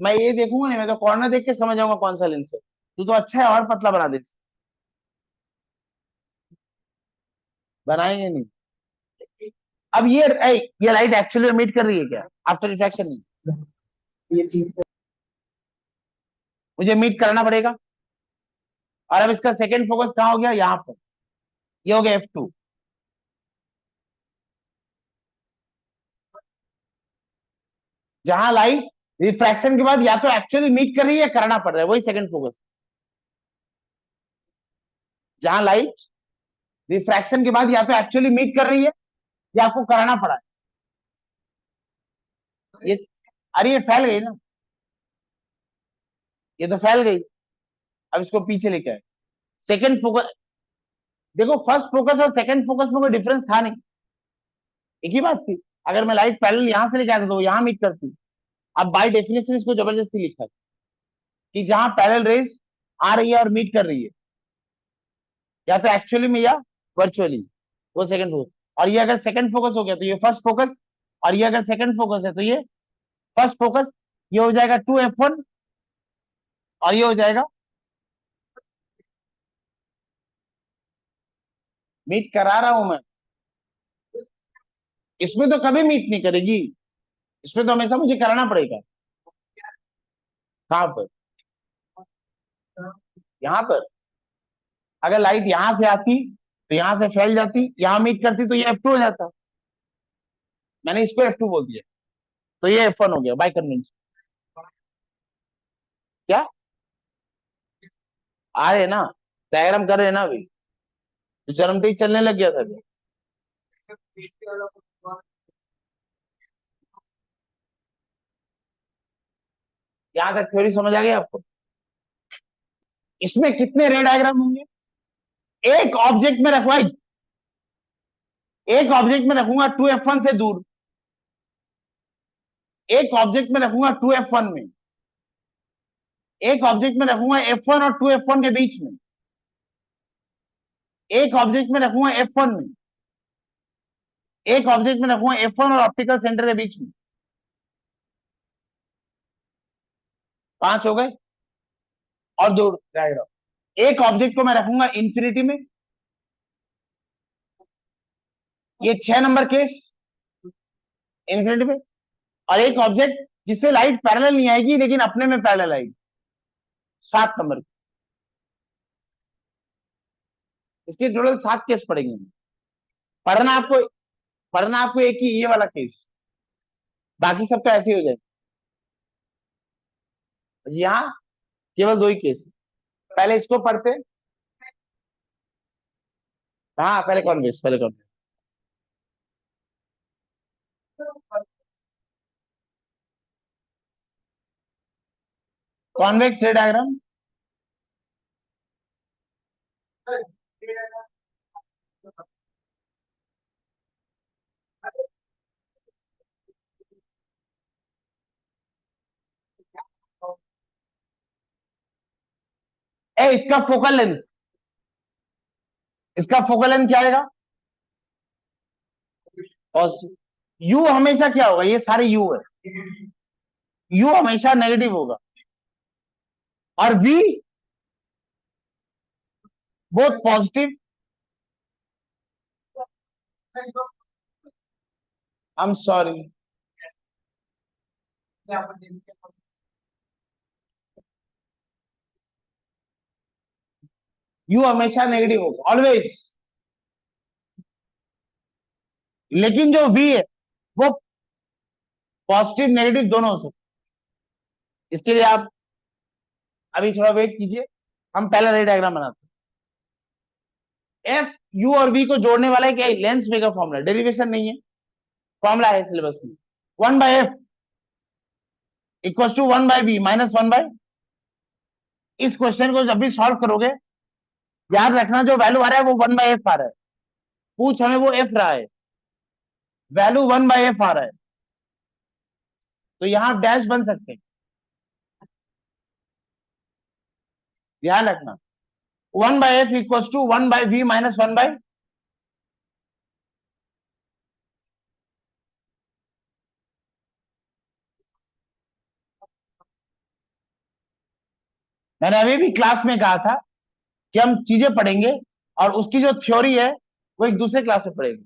मैं ये देखूंगा नहीं, मैं तो कॉर्नर देख के समझ जाऊंगा कौन सा लेंस है। तू तो अच्छा है, और पतला बना दे, बनाएंगे नहीं। अब ये लाइट एक्चुअली एमिट कर रही है क्या, आफ्टर रिफ्रैक्शन नहीं, ये चीज मुझे मीट करना पड़ेगा। और अब इसका सेकंड फोकस कहां हो गया, यहां पर, ये हो गया F2। जहां लाइट रिफ्रैक्शन के बाद या तो एक्चुअली मीट कर रही है या करना पड़ रहा है, वही सेकंड फोकस। जहां लाइट रिफ्रैक्शन के बाद या तो एक्चुअली मीट कर रही है या आपको कराना पड़ा है। ये, अरे ये फैल गई ना, ये तो फैल गई। अब इसको पीछे लेके आए, सेकंड फोकस, देखो फर्स्ट फोकस और सेकंड फोकस में कोई डिफरेंस था नहीं, एक ही बात थी। अगर मैं लाइट पैरेलल यहां से लेके आता तो यहां मीट करती। अब बाय डेफिनेशन इसको जबरदस्ती लिखा है कि जहां पैरेलल रेज आ रही है और मीट कर रही है, या तो एक्चुअली में या वर्चुअली, वो सेकंड फोकस। और ये अगर सेकंड फोकस हो गया तो ये फर्स्ट फोकस, और ये अगर सेकंड फोकस है तो ये फर्स्ट फोकस। ये हो जाएगा 2F1, और ये हो जाएगा, मीट करा रहा हूं मैं, इसमें तो कभी मीट नहीं करेगी, इसमें तो हमेशा मुझे कराना पड़ेगा। कहां पर, यहां पर, अगर लाइट यहां से आती तो यहां से फैल जाती, यहां मीट करती तो ये F2 हो जाता, मैंने इसको F2 बोल दिया, तो ये F1 हो गया बाय कन्वेंशन। क्या आ रहे ना, डायग्राम कर रहे ना अभी, तो जन्मते ही चलने लग गया था अभी। यहां तक थ्योरी समझ आ गया आपको। इसमें कितने रे डायग्राम होंगे, एक ऑब्जेक्ट में रखवा, एक ऑब्जेक्ट में रखूंगा 2F1 से दूर, एक ऑब्जेक्ट में रखूंगा 2F1 में, एक ऑब्जेक्ट में रखूंगा F1 और 2F1 के बीच में, एक ऑब्जेक्ट में रखूंगा F1 में, एक ऑब्जेक्ट में रखूंगा F1 और ऑप्टिकल सेंटर के बीच में। 5 हो गए, और दो डायग्राम। एक ऑब्जेक्ट को मैं रखूंगा इंफिनिटी में, ये 6 नंबर केस इंफिनिटी में। और एक ऑब्जेक्ट जिससे लाइट पैरेलल नहीं आएगी लेकिन अपने में पैरेलल आएगी, 7 नंबर। इसके टोटल 7 केस पड़ेंगे। पढ़ना आपको पढ़ना आपको एक ही ये वाला केस, बाकी सब तो ऐसे ही हो जाए। यहाँ केवल 2 ही केस, पहले इसको पढ़ते। हाँ पहले कॉन्वेक्स, पहले कॉन्वेक्स। कॉन्वेक्स रे डायग्राम, ए इसका फोकल लेंथ, इसका फोकल लेंथ क्या आएगा, पॉजिटिव। यू हमेशा क्या होगा, ये सारे यू है, यू हमेशा नेगेटिव होगा। और v both positive, I am sorry, u हमेशा नेगेटिव होगा ऑलवेज। लेकिन जो वी है वो पॉजिटिव नेगेटिव दोनों हो सकते। इसके लिए आप अभी थोड़ा वेट कीजिए, हम पहला रे डायग्राम बनाते हैं। एफ यू और वी को जोड़ने वाला है क्या, लेंस में का फॉर्मूला, डेरिवेशन नहीं है, फॉर्मूला है सिलेबस में, 1/f equal to 1/b minus 1/, इस क्वेश्चन को जब भी सॉल्व करोगे याद रखना जो वैल्यू आ रहा है वो 1/f आ रहा है, पूछ हमें वो f रहा है, वैल्यू 1/f आ रहा है, तो यहां डैश बन सकते हैं, ध्यान रखना, 1/f equal to 1/v minus 1/, मैंने अभी भी क्लास में कहा था कि हम चीजें पढ़ेंगे और उसकी जो थ्योरी है वो एक दूसरे क्लास में पढ़ेंगे।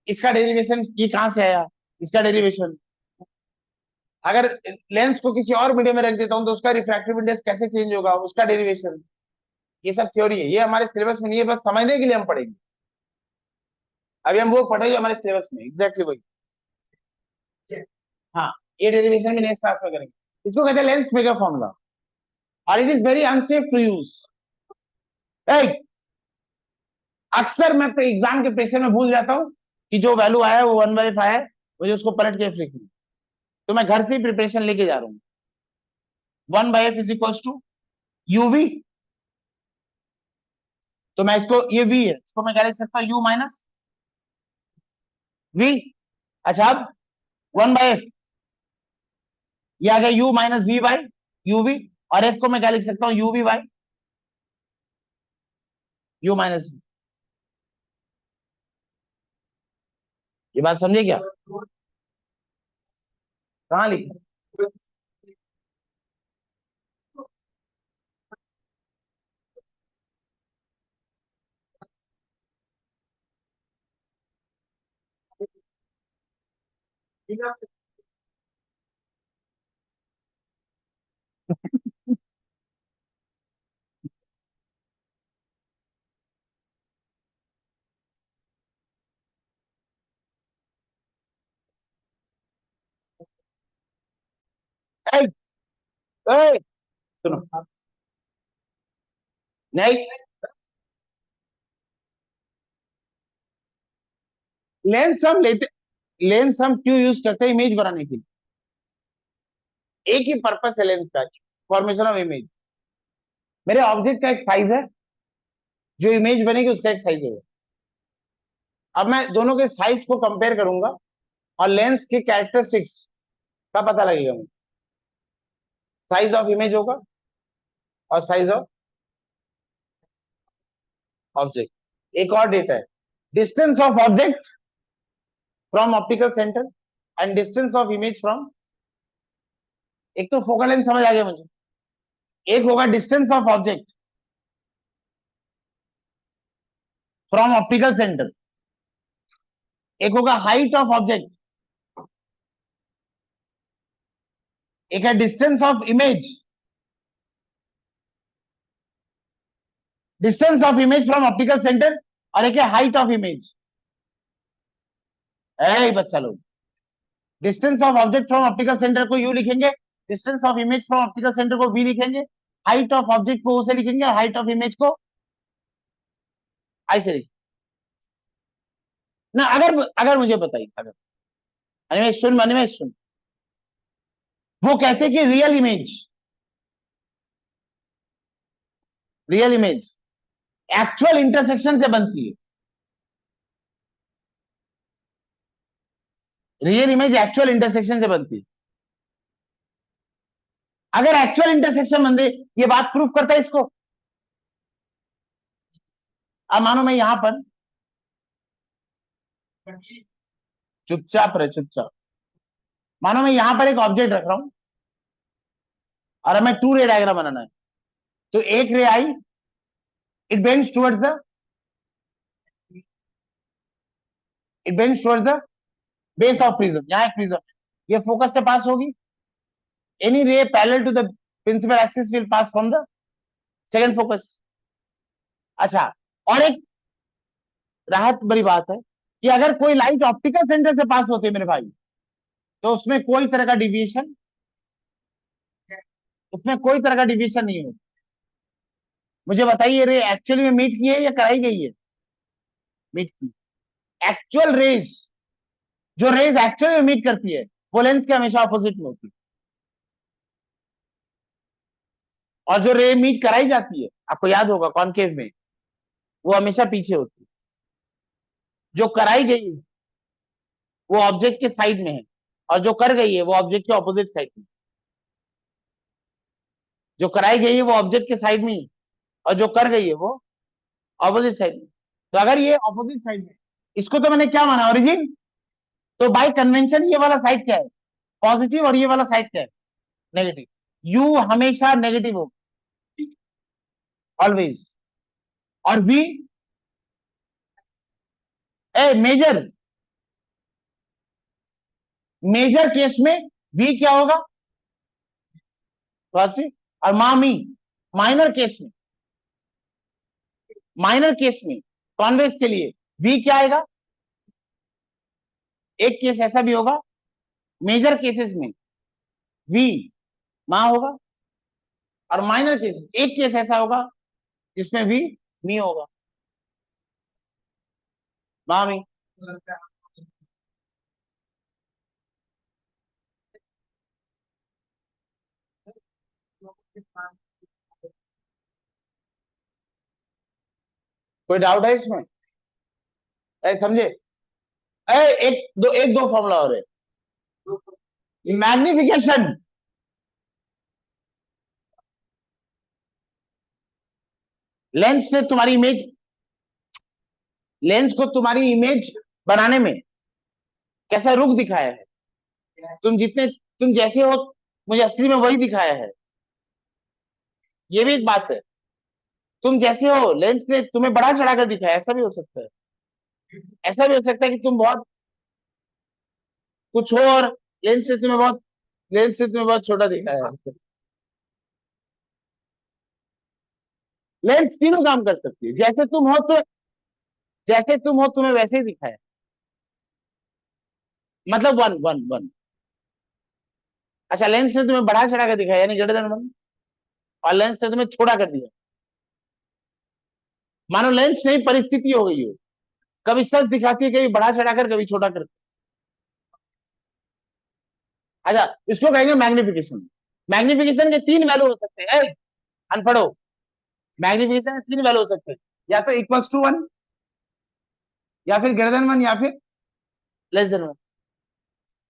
इसका डेरिवेशन ये कहां से आया, इसका डेरिवेशन, अगर लेंस को किसी और मीडियम में रख देता हूं तो उसका रिफ्रैक्टिव इंडेक्स कैसे चेंज होगा, उसका डेरिवेशन, ये सब थ्योरी है, ये हमारे सिलेबस में नहीं है, बस समझने के लिए हम पढ़ेंगे, अभी हम वो पढ़ेंगे हमारे सिलेबस में एग्जैक्टली वही। हाँ, ये डेरिवेशन भी नेक्स्ट क्लास में करेंगे, इसको कहते हैं लेंस मेगा फॉर्मूला, और it is very unsafe to use. अक्सर मैं एग्जाम के प्रेशर में भूल जाता हूँ कि जो वैल्यू आया है वो 1/f आया है, मुझे उसको पलट के लिखना, तो मैं घर से ही प्रिपरेशन लेके जा रहा हूँ, 1/f is equal to UV, तो मैं इसको, ये v है, इसको मैं क्या लिख सकता हूँ, u माइनस v। अच्छा अब 1/f, ये आ गया u minus v by uv, और f को मैं क्या लिख सकता हूँ, uv by u minus v। ये बात समझे क्या, कहाँ लिखा, ए, ए, सुनो, नहीं, लेंस हम लेते, लेंस हम क्यों यूज करते हैं, इमेज बनाने के लिए, एक ही पर्पस है लेंस का, फॉर्मेशन ऑफ इमेज, मेरे ऑब्जेक्ट का एक साइज है, जो इमेज बनेगी उसका एक साइज है, अब मैं दोनों के साइज को कंपेयर करूंगा और लेंस के कैरेक्टरिस्टिक्स का पता लगेगा मुझे, साइज ऑफ इमेज होगा और साइज ऑफ ऑब्जेक्ट, एक और डेटा है, distance of object from optical centre and distance of image from, एक तो फोकल लेंथ समझ आ गया मुझे, एक होगा distance of object from optical centre, एक होगा हाइट ऑफ ऑब्जेक्ट, एक है distance of image, distance of image from optical centre, और एक है हाइट ऑफ इमेज, ए बच्चा लोग, distance of object from optical centre को यू लिखेंगे, distance of image from optical centre को वी लिखेंगे, हाइट ऑफ ऑब्जेक्ट को उसे लिखेंगे, हाइट ऑफ इमेज को ऐसे लिखेंगे ना, अगर अगर मुझे बताइए, अगर अनिमेश सुन, अनिमेश सुन, वो कहते हैं कि रियल इमेज एक्चुअल इंटरसेक्शन से बनती है, रियल इमेज एक्चुअल इंटरसेक्शन से बनती है, अगर एक्चुअल इंटरसेक्शन बन दे, ये बात प्रूफ करता है इसको, अब मानो मैं यहां पर चुपचाप रहे, चुपचाप, मानो मैं यहां पर एक ऑब्जेक्ट रख रहा हूं और हमें 2 रे डायग्राम बनाना है, तो एक रे आई, it bends towards the, it bends towards the base of prism, यहां एक प्रिज्म, ये फोकस से पास होगी, any ray parallel to the principal axis will pass from the second focus. अच्छा, और एक राहत बड़ी बात है कि अगर कोई लाइट ऑप्टिकल सेंटर से पास होती है मेरे भाई, तो उसमें कोई तरह का डिविएशन, उसमें कोई तरह का डिविएशन नहीं होगा, मुझे बताइए रे एक्चुअली में मीट की है या कराई गई है? मीट की। एक्चुअल रेज, जो रेज एक्चुअल में मीट करती है वो लेंस के हमेशा ऑपोजिट में होती है, और जो रे मीट कराई जाती है आपको याद होगा कॉनकेव में, वो हमेशा पीछे होती है। जो कराई गई है वो ऑब्जेक्ट के साइड में है, और जो कर गई है वो ऑब्जेक्ट के ऑपोजिट साइड में। जो कराई गई है वो ऑब्जेक्ट के साइड में, और जो कर गई है वो ऑपोजिट साइड में। तो अगर ये ऑपोजिट साइड में, इसको तो मैंने क्या माना, ओरिजिन। तो बाय कन्वेंशन ये वाला साइड क्या है? पॉजिटिव, और ये वाला साइड क्या है? नेगेटिव। यू हमेशा नेगेटिव हो, ऑलवेज। और v, a major, major case में वी क्या होगा? पॉजिटिव। और मामी, माइनर केस में, माइनर केस में कॉन्वेक्स के लिए वी क्या आएगा? एक केस ऐसा भी होगा मेजर केसेस में वी मां होगा, और माइनर केसेस एक केस ऐसा होगा जिसमें वी मी होगा, मामी। कोई डाउट है इसमें? समझे? एक दो फॉर्मूला और है। मैग्निफिकेशन, लेंस ने तुम्हारी इमेज, लेंस को तुम्हारी इमेज बनाने में कैसा रुख दिखाया है? तुम जैसे हो मुझे असली में वही दिखाया है। ये भी एक बात है, तुम जैसे हो लेंस ने तुम्हें बड़ा चढ़ाकर दिखाया, ऐसा भी हो सकता है। ऐसा भी हो सकता है कि तुम बहुत कुछ हो और लेंस से तुम्हें बहुत छोटा दिखाया है। लेंस तीनों काम कर सकती है, जैसे तुम हो तो, जैसे तुम हो तुम्हें वैसे ही दिखाया, मतलब वन वन वन। अच्छा, लेंस ने तुम्हें बढ़ा चढ़ा कर दिखाया यानी ग्रेटर देन वन, और लेंस ने तुम्हें छोटा कर दिया। मानो लेंस नहीं परिस्थिति हो गई हो, कभी सच दिखाती है, कभी बढ़ा चढ़ाकर, कभी छोटा कर। अच्छा, इसको कहेंगे मैग्निफिकेशन। मैग्निफिकेशन के तीन वैल्यू हो सकते हैं। अनपढ़ो, मैग्निफिकेशन के तीन वैल्यू हो सकते हैं, या तो इक्वल्स टू वन, या फिर ग्रेटर देन वन, या फिर लेस देन वन।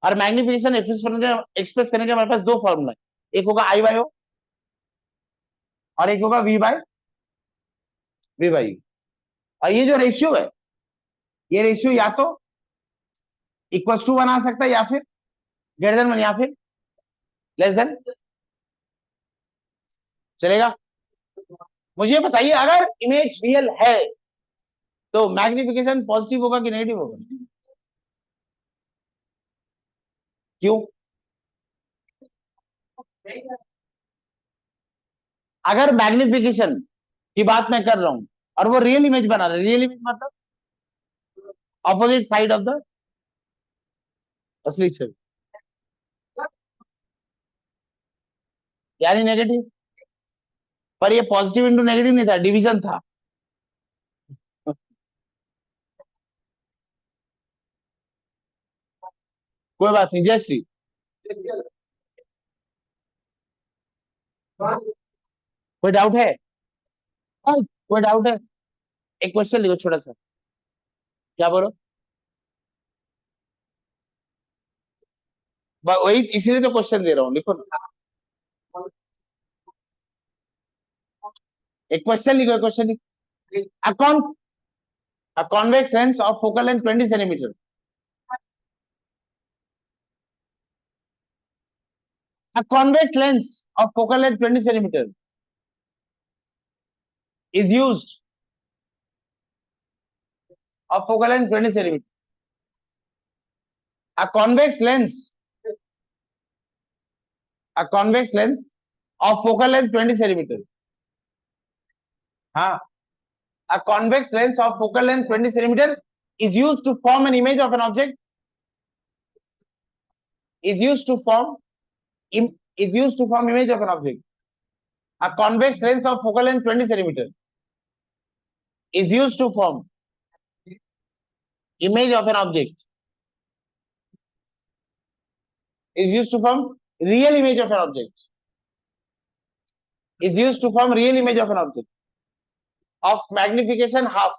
और मैग्निफिकेशन एक्सप्रेस करने के हमारे पास दो फॉर्मूला है, एक होगा आई बाय ओ, और एक होगा वी बाई। और ये जो रेशियो है, ये रेशियो या तो इक्वल्स टू वन आ सकता है, या फिर ग्रेटर देन वन, या फिर लेस देन। चलेगा? मुझे बताइए, अगर इमेज रियल है तो मैग्निफिकेशन पॉजिटिव होगा कि नेगेटिव होगा? क्यों? अगर मैग्निफिकेशन की बात मैं कर रहा हूं और वो रियल इमेज बना रहे, रियल इमेज मतलब ऑपोजिट साइड ऑफ द असली छवि, यानी नेगेटिव। पर ये पॉजिटिव इंटू नेगेटिव नहीं था, डिवीजन था। कोई बात नहीं, जयश्री। कोई डाउट है? कोई डाउट है? एक क्वेश्चन लिखो छोटा सा। क्या बोलो? वही इसीलिए तो क्वेश्चन दे रहा हूँ, लिखो ना। एक क्वेश्चन लिखो, एक क्वेश्चन लिखो। A convex lens of focal length 20 centimeter. A convex lens of focal length 20 centimeter is used, of focal length 20 centimeter. A convex lens, a convex lens of focal length 20 centimeter. हाँ, a convex lens of focal length 20 centimeter is used to form an image of an object. Is used to form is used to form image of an object. A convex lens of focal length 20 centimeter is used to form image of an object. Is used to form real image of an object. Is used to form real image of an object of magnification half.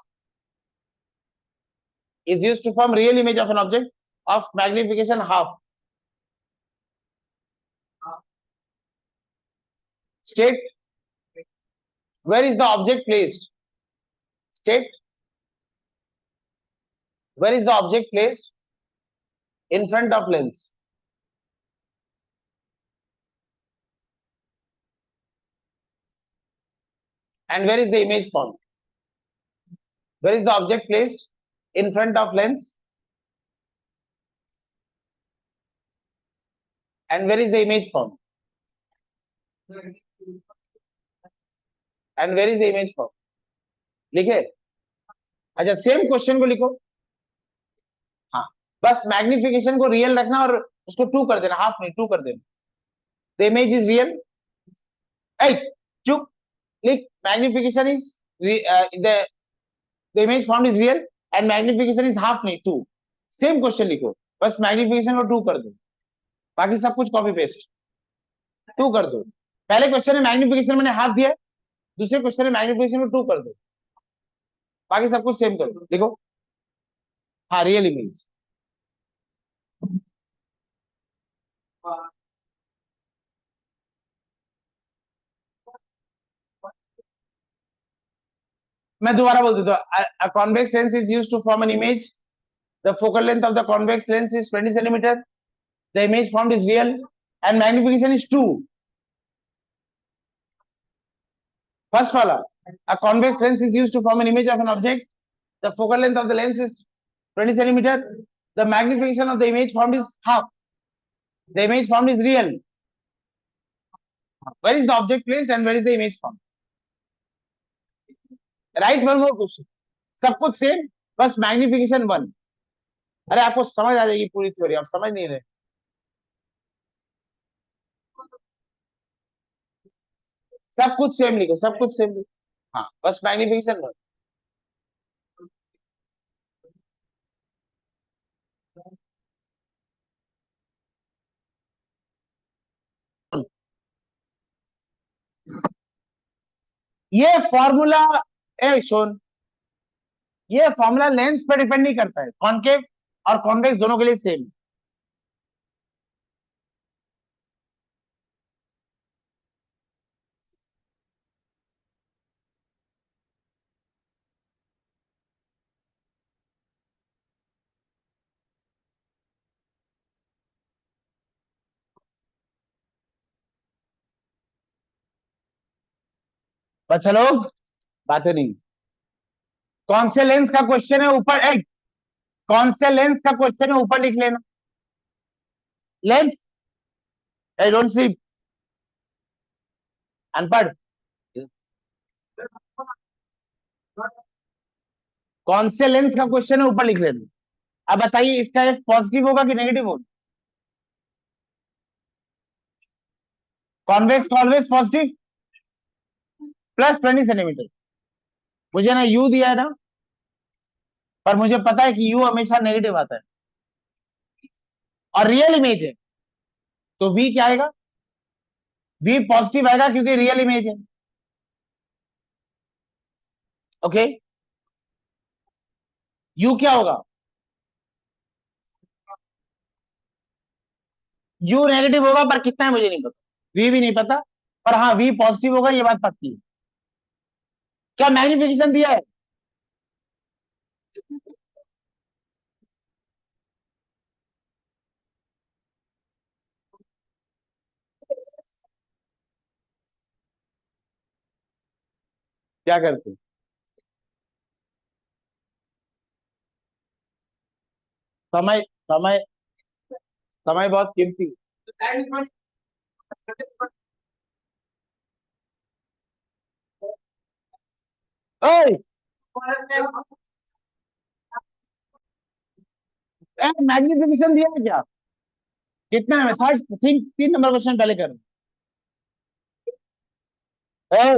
Is used to form real image of an object of magnification half. State where is the object placed. State where is the object placed in front of lens. And where is the image formed? Where is the object placed in front of lens? And where is the image formed? And where is the image formed? लिखे? अच्छा same question को लिखो. हाँ बस magnification को real रखना और उसको 2 कर देना, हाफ नहीं 2 कर देना. The image is real. Hey, चुप. लिख magnification is the image formed is real and magnification is half नहीं 2. सेम क्वेश्चन लिखो, बस मैग्निफिकेशन को 2 कर दो, बाकी सब कुछ कॉपी पेस्ट 2 कर दो. पहले क्वेश्चन में मैग्निफिकेशन मैंने हाफ दिया, दूसरे क्वेश्चन में मैग्निफिकेशन को 2 कर दो, बाकी सब कुछ सेम कर दो. देखो हाँ रियल इमेज. मैं दोबारा बोल देता हूँ. A convex lens is used to form an image. The focal length of the convex lens is 20 centimeter. The image formed is real and magnification is 2. First वाला, a convex lens is used to form an image of an object. The focal length of the lens is 20 centimeter. The magnification of the image formed is half. The image formed is real. Where is the object placed and where is the image formed? Write one more question. सब कुछ same, बस magnification 1. अरे आपको समझ आ जाएगी पूरी theory, आप समझ नहीं रहे. सब कुछ सेम लिखो, सब कुछ सेम लिखो. हाँ बस मैग्निफिकेशन 1. ये फॉर्मूला सुन, ये फॉर्मूला लेंस पे डिपेंड नहीं करता है. कॉन्केव और कॉन्वेक्स दोनों के लिए सेम. बच्चा लोग बातें नहीं. कौन से लेंस का क्वेश्चन है ऊपर, कौन से लेंस का क्वेश्चन है ऊपर लिख लेना. लेंस आई डोंट स्लीप अनपढ़. कौन से लेंस का क्वेश्चन है ऊपर लिख लेना. अब बताइए इसका एफ पॉजिटिव होगा कि नेगेटिव होगा. Convex always positive plus 20 centimetre. मुझे ना यू दिया है ना, पर मुझे पता है कि यू हमेशा नेगेटिव आता है और रियल इमेज है तो वी क्या आएगा, वी पॉजिटिव आएगा क्योंकि रियल इमेज है. ओके यू क्या होगा, यू नेगेटिव होगा पर कितना है मुझे नहीं पता, वी भी नहीं पता, पर हाँ वी पॉजिटिव होगा ये बात पक्की है. क्या मैग्निफिकेशन दिया है, क्या करते. समय समय समय बहुत कीमती. मैग्निफिकेशन दिया है क्या, कितना है. थर्ड 3 नंबर क्वेश्चन पहले कर. ए,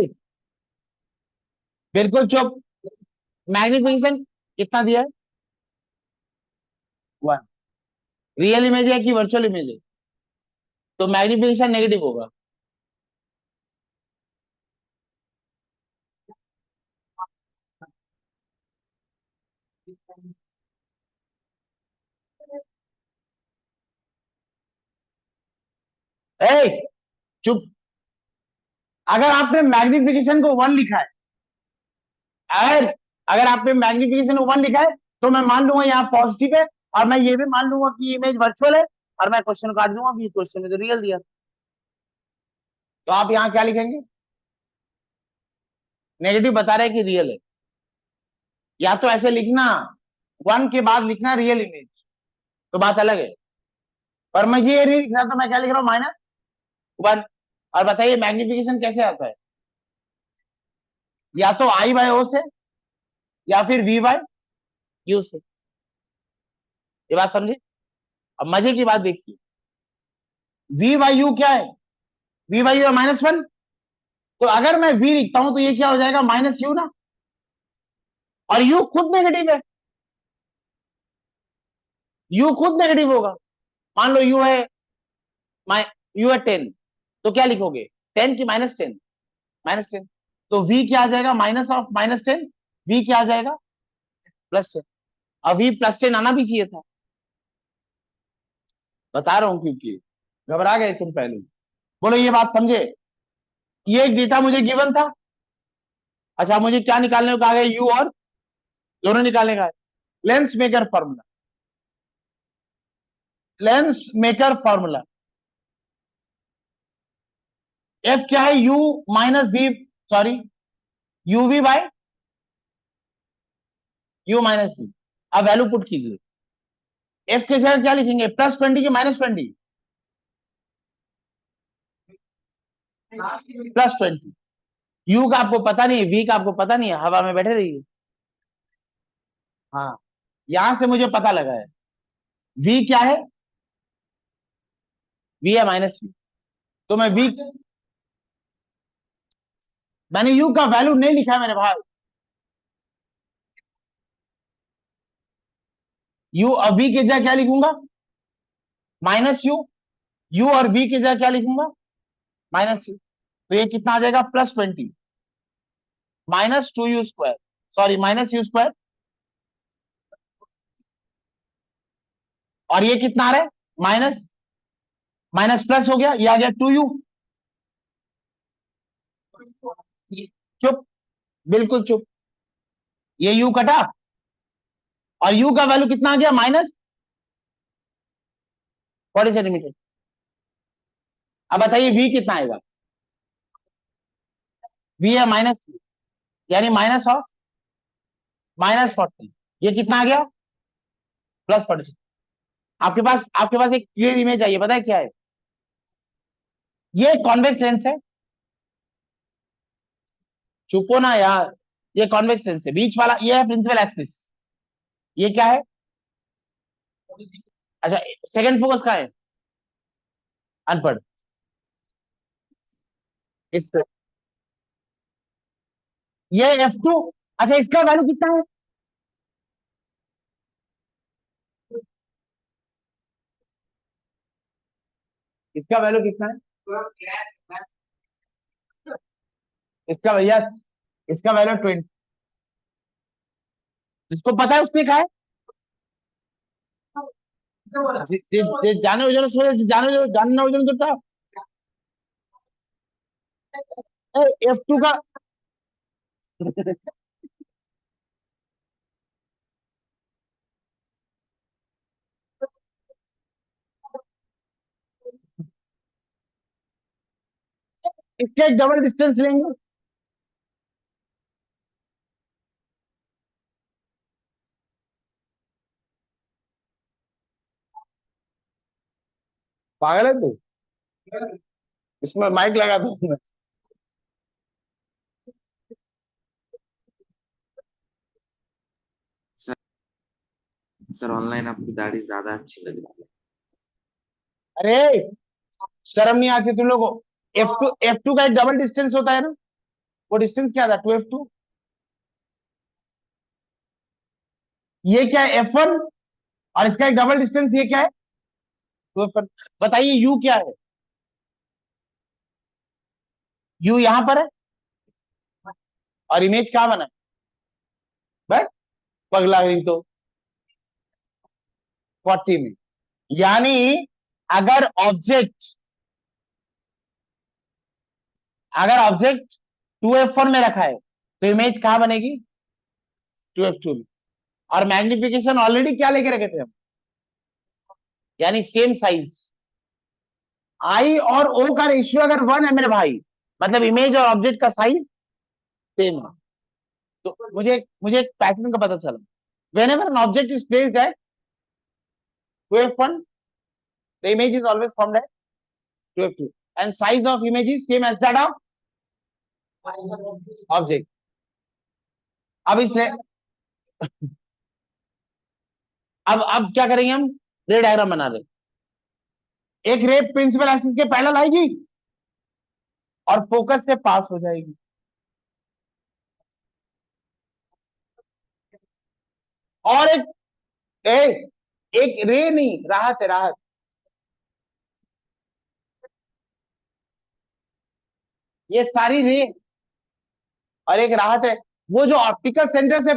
बिल्कुल चुप। मैग्निफिकेशन कितना दिया है? 1। रियल इमेज है कि वर्चुअल इमेज है? तो मैग्निफिकेशन नेगेटिव होगा। ए, चुप। अगर आपने मैग्निफिकेशन को 1 लिखा है, अगर अगर आपने मैग्निफिकेशन को 1 लिखा है, तो मैं मान लूंगा यहाँ पॉजिटिव है, और मैं ये भी मान लूंगा कि इमेज वर्चुअल है, और मैं क्वेश्चन काट दूंगा कि क्वेश्चन में तो रियल दिया। तो आप यहाँ क्या लिखेंगे? नेगेटिव बता रहे हैं कि रियल है। या तो ऐसे लिखना, 1 के बाद लिखना रियल इमेज, तो बात अलग है। पर मुझे ये नहीं लिखना, तो मैं क्या लिख रहा हूँ? -1। और बताइए मैग्निफिकेशन कैसे आता है? या तो I/O से, या फिर V/U से। ये बात समझे? अब मजे की बात देखिए, V/U क्या है? V/U है -1। तो अगर मैं V लिखता हूं तो ये क्या हो जाएगा? -U ना। और U खुद नेगेटिव है, U खुद नेगेटिव होगा। मान लो U है 10, तो क्या लिखोगे? 10 की -10? -10। तो V क्या आ जाएगा? माइनस ऑफ -10, V क्या आ जाएगा? +10। अब V +10 आना भी चाहिए था। बता रहा हूं क्योंकि घबरा गए तुम पहले। बोलो ये बात समझे? ये एक डेटा मुझे गिवन था। अच्छा, मुझे क्या निकालने को कहा गया? U और दोनों निकालने का है। Lens maker formula, lens maker formula. F क्या है? U minus V, sorry, UV/U minus V। अब वैल्यू पुट कीजिए। F के जगह क्या लिखेंगे? +20 की -20? +20। U का आपको पता नहीं है, V का आपको पता नहीं है, हवा में बैठे रहिए। हाँ, यहां से मुझे पता लगा है। V क्या है? V है -V। तो मैं V, मैंने U का वैल्यू नहीं लिखा है मेरे भाई। U और V के जगह क्या लिखूंगा? -U। U और V के जगह क्या लिखूंगा? -U। तो ये कितना आ जाएगा? +20 -2U², सॉरी -U²। और ये कितना आ रहा है? माइनस माइनस प्लस हो गया, ये आ गया 2U। चुप, बिल्कुल चुप। ये U कटा, और U का वैल्यू कितना आ गया? -40 सेंटीमीटर। अब बताइए V कितना आएगा? V है -, यानी -40। ये कितना आ गया? +40। आपके पास एक क्लियर इमेज आई है, पता है क्या है? ये कॉन्वेक्स लेंस है। चुपो ना यार। ये कॉन्वेक्स लेंस है, बीच वाला ये है प्रिंसिपल एक्सिस। ये क्या है? अच्छा, सेकंड फोकस का है? अनपढ़। इस ये F2। अच्छा, इसका वैल्यू कितना है? इसका वैल्यू कितना है? इसका भैया, इसका वैल्यू 20। जिसको पता है उसने कहा है। जाने वजह से जानना वजह तो F2 का। इसका एक डबल डिस्टेंस लेंगे। पागल है तू? इसमें माइक लगा दो। सर, सर ऑनलाइन आपकी दाढ़ी ज्यादा अच्छी लग रही है। अरे, शर्म नहीं आती तुम लोगों को? F2 का एक डबल डिस्टेंस होता है ना? वो डिस्टेंस क्या था 2f2। ये क्या है f1 और इसका एक डबल डिस्टेंस ये क्या है 2f1। बताइए u क्या है, u यहां पर है और इमेज कहां बना है, बस पगला गई तो 40 में। यानी अगर ऑब्जेक्ट अगर ऑब्जेक्ट 2f1 में रखा है तो इमेज कहां बनेगी 2f2 में। और मैग्निफिकेशन ऑलरेडी क्या लेके रखे थे हम, यानी सेम साइज। आई और ओ का रेशियो अगर 1 है मेरे भाई, मतलब इमेज और ऑब्जेक्ट का साइज सेम है। तो मुझे एक पैटर्न का पता चला, whenever an object is placed at 2f1 the image is always formed at 2f2 and size of image is same as that of object। अब इसलिए अब क्या करेंगे हम, रे डायग्राम बना रहे। एक रे प्रिंसिपल एक्सिस के पैरेलल आएगी और फोकस से पास हो जाएगी। और एक रे नहीं, राहत है राहत, ये सारी रे और एक राहत है, वो जो ऑप्टिकल सेंटर से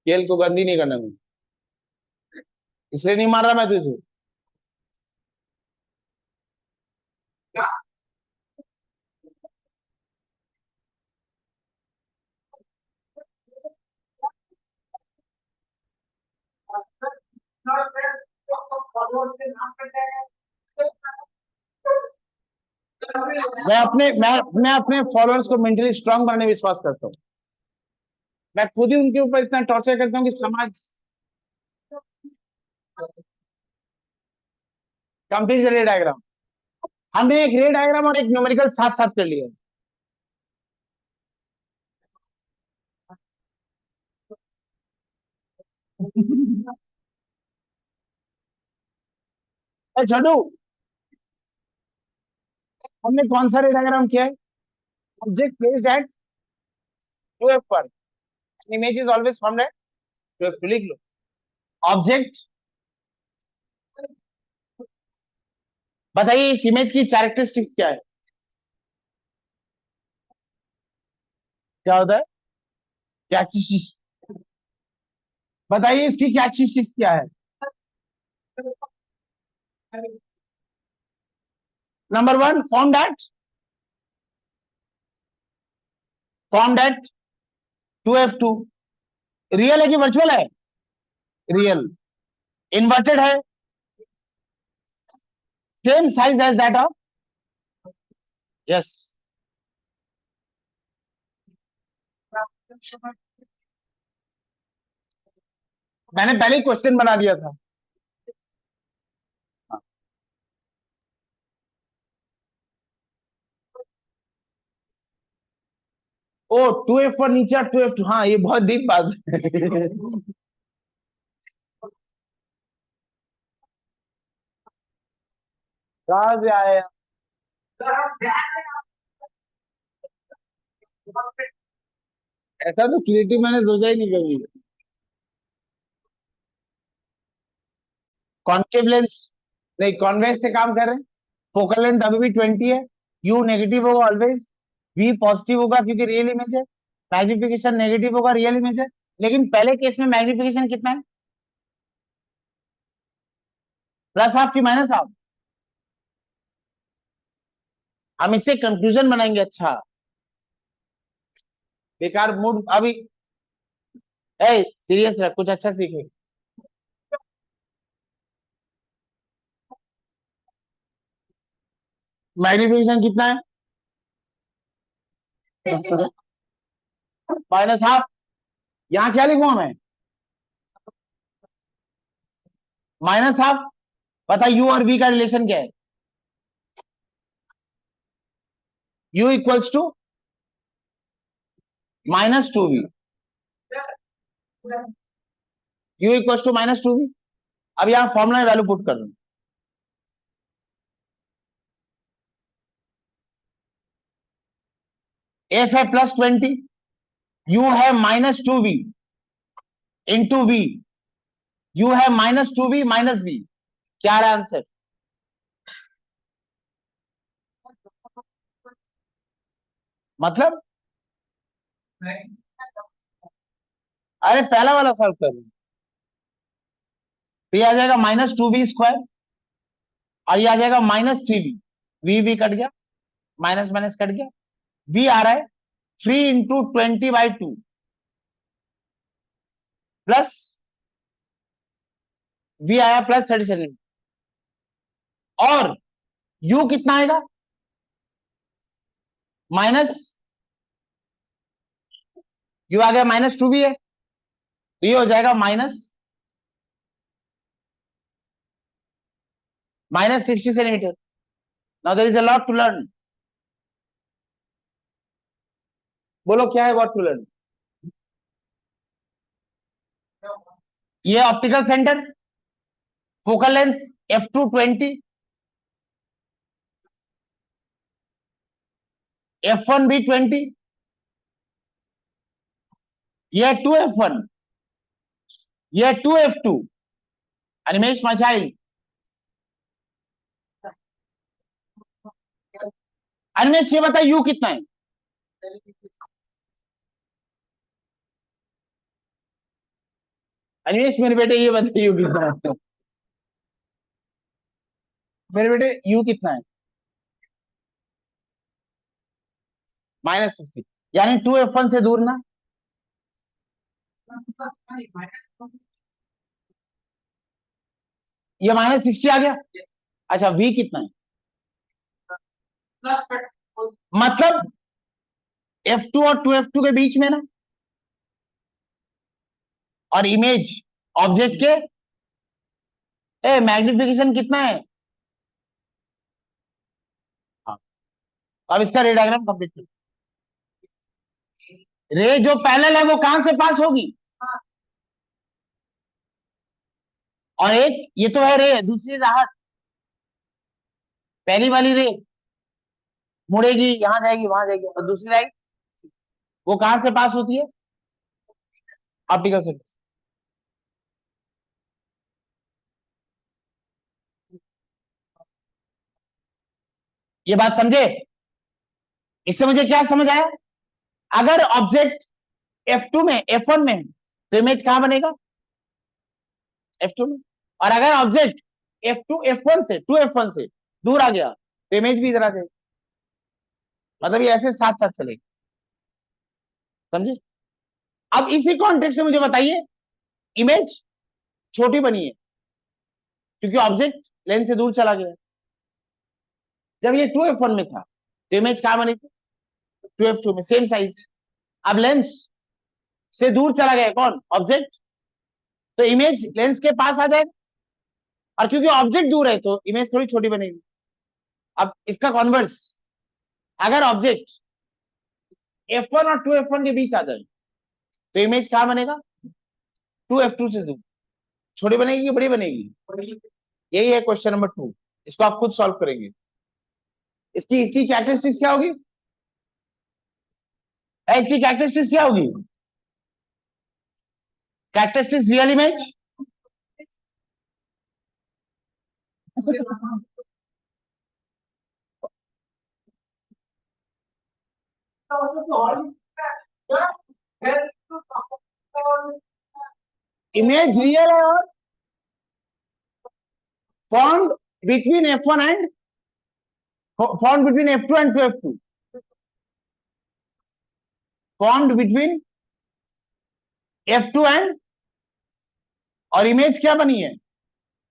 केल को गंदी नहीं करना मुझे, इसलिए नहीं मार रहा मैं तुझे। मैं अपने फॉलोअर्स को मेंटली स्ट्रांग बनाने में विश्वास करता हूँ। मैं खुद ही उनके ऊपर इतना टॉर्चर करता हूँ कि समाज कंप्लीट रे डायग्राम। हमने एक रे डायग्राम और एक न्यूमेरिकल साथ साथ कर लिया। छोटू, हमने कौन सा रे डायग्राम किया है, ऑब्जेक्ट प्लेस्ड एट 2f पर image is always formed at 2f, लिख लो। ऑब्जेक्ट, बताइए इस इमेज की कैरेक्टरिस्टिक्स क्या है, क्या होता है कैरेक्टरिस्टिक्स, बताइए इसकी कैरेक्टरिस्टिक्स क्या है। Number 1 formed at 2f2, real है कि वर्चुअल है, रियल, इन्वर्टेड है, same size as that of, yes. मैंने पहले ही क्वेश्चन बना दिया था। ओ 2f और नीचे 2f2, हाँ ये बहुत डीप बात है। कहां से आया, ऐसा तो क्रिएटिव मैंने सोचा ही नहीं कभी। कॉन्केव लेंस नहीं, कॉन्वेक्स से काम कर रहे हैं, फोकल लेंथ अभी भी 20 है, यू नेगेटिव होगा ऑलवेज, वी पॉजिटिव होगा क्योंकि रियल इमेज है, मैग्निफिकेशन नेगेटिव होगा रियल इमेज है। लेकिन पहले केस में मैग्निफिकेशन कितना है, प्लस हाफ की माइनस हाफ। हम इससे कंक्लूजन बनाएंगे, अच्छा बेकार मूड अभी, सीरियस रख, कुछ अच्छा सीखे। मैग्निफिकेशन कितना है माइनस हाफ, यहाँ क्या लिखूं मैं माइनस हाफ। पता यू और वी का रिलेशन क्या है, u equals to -2v, u equal to -2v। अब यहां फॉर्मूला में वैल्यू पुट कर दो। एफ है +20, यू है -2v इंटू v, यू है -2v माइनस v। क्या आ रहा है आंसर? मतलब अरे पहला वाला सॉल्व कर लो, तो ये आ जाएगा -2v² और ये आ जाएगा -3v। वी कट गया, माइनस माइनस कट गया, v आ रहा है 3 × 20/2 प्लस v आया +37 और u कितना आएगा? माइनस u आ गया -2v है, तो ये हो जाएगा -60 centimetre. Now there is a lot to learn. बोलो क्या है व्हाट टू लर्न? ये optical centre, focal length f2 20, f1 भी 20, ये 2f1, ये 2f2। अनिमेश मचाइल, अनिमेश ये बता u कितना है? अनिमेश मेरे बेटे ये बता u कितना है? मेरे बेटे u कितना है? -60, यानी 2f1 से दूर ना। ये -60 आ गया। अच्छा v कितना है? मतलब f2 और 2f2 के बीच में ना, और इमेज ऑब्जेक्ट के मैग्निफिकेशन कितना है? हाँ, अब इसका रे डायग्राम कंप्लीट कर। रे जो पैरेलल है वो कहां से पास होगी? और एक ये तो है रे, दूसरी राहत, पहली वाली रे मुड़ेगी, यहां जाएगी वहां जाएगी, और दूसरी लाइट वो कहां से पास होती है? ऑप्टिकल सेंटर से। ये बात समझे? इससे मुझे क्या समझ आया? अगर ऑब्जेक्ट f2 में f1 में है, तो इमेज कहां बनेगा? f2 में। और अगर ऑब्जेक्ट f1 से दूर आ गया, तो इमेज भी इधर आ जाएगी। मतलब ये ऐसे साथ साथ चलेगी, समझे? अब इसी कॉन्टेक्स्ट में मुझे बताइए, इमेज छोटी बनी है क्योंकि ऑब्जेक्ट लेंस से दूर चला गया। जब ये 2f1 में था, तो इमेज कहां बनी थी? 2f2 में, सेम साइज। अब लेंस से दूर चला गया कौन? ऑब्जेक्ट, तो इमेज लेंस के पास आ जाएगा, और क्योंकि ऑब्जेक्ट दूर है तो इमेज थोड़ी छोटी बनेगी। अब इसका कॉन्वर्स, अगर ऑब्जेक्ट f1 और 2f1 के बीच आ जाए, तो इमेज कहां बनेगा? 2f2 से दूर। छोटी बनेगी कि बड़ी बनेगी? यही है क्वेश्चन नंबर 2। इसको आप खुद सॉल्व करेंगे। इसकी इसकी कैरेक्टरिस्टिक्स क्या होगी? इसकी कैरेक्टरिस्टिक्स क्या होगी? Characteristics real image, image real है और formed between f1 and formed between f2 and 2f2, formed between f2 and, और इमेज क्या बनी है?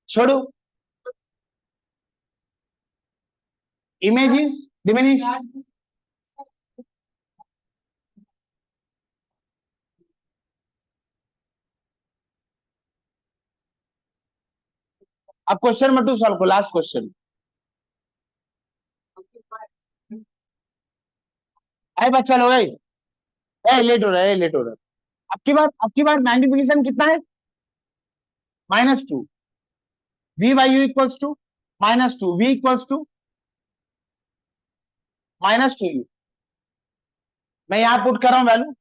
छोड़ो, इमेज इज डिमिनिश्ड। अब क्वेश्चन नंबर 2 सॉल्व करो, लास्ट क्वेश्चन। अरे बच्चा लोग, लेट हो रहा है, लेट हो रहा है। अब की बार मैग्निफिकेशन कितना है, -2, v by u equals to -2, v equals to -2u। मैं यहां पुट कर रहा हूं वैल्यू,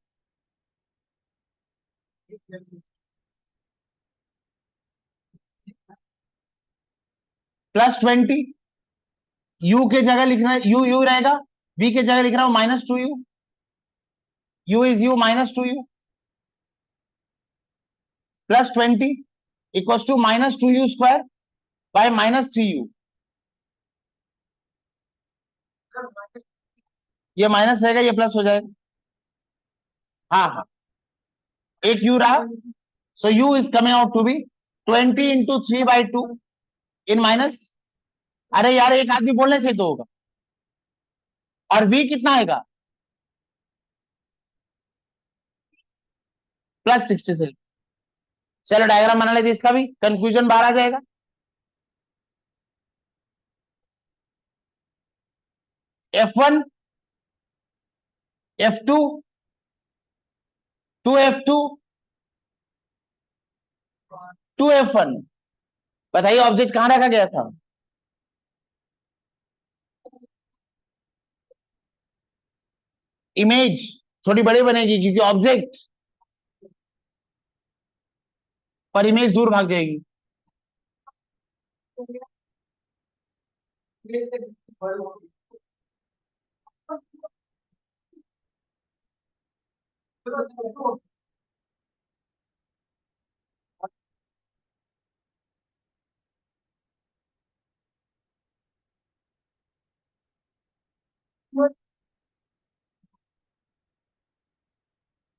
+20, u के जगह लिखना है, u रहेगा, v के जगह लिख रहा हूं -2u, u is u -2u, +20 equals to -2u² by -3u। ये माइनस रहेगा, ये प्लस हो जाएगा, हाँ हाँ, एक u रहा, so u is coming out to be 20 into 3/2 in minus, अरे यार एक आदमी बोलने से तो होगा, और v कितना आएगा, +66। चलो डायग्राम बना लेते इसका भी, कंफ्यूजन बाहर आ जाएगा। F1, F2, 2F2, 2F1, बताइए ऑब्जेक्ट कहां रखा गया था, इमेज थोड़ी बड़ी बनेगी क्योंकि ऑब्जेक्ट पर इमेज दूर भाग जाएगी।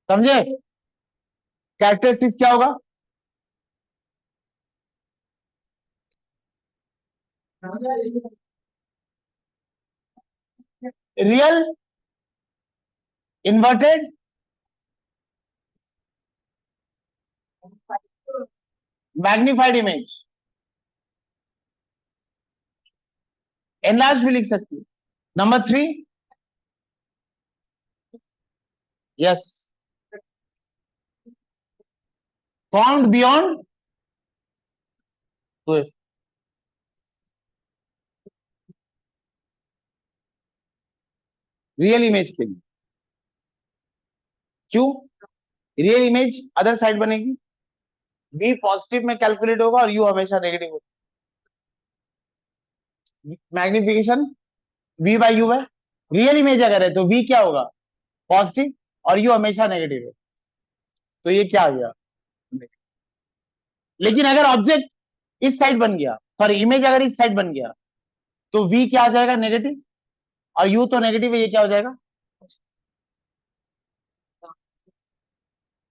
समझे, कैरेक्टरिस्टिक क्या होगा, real, inverted, magnified image, enlarge भी लिख सकती है। Number 3, yes, found beyond 2F, real image के लिए, क्यों, रियल इमेज अदर साइड बनेगी, v पॉजिटिव में कैलकुलेट होगा और u हमेशा नेगेटिव होगा, मैग्निफिकेशन v बाय u है, रियल इमेज अगर है तो v क्या होगा, पॉजिटिव, और u हमेशा नेगेटिव है, तो ये क्या आ गया, लेकिन अगर ऑब्जेक्ट इस साइड बन गया, सॉरी इमेज अगर इस साइड बन गया, तो v क्या आ जाएगा, नेगेटिव, और u तो नेगेटिव है, ये क्या हो जाएगा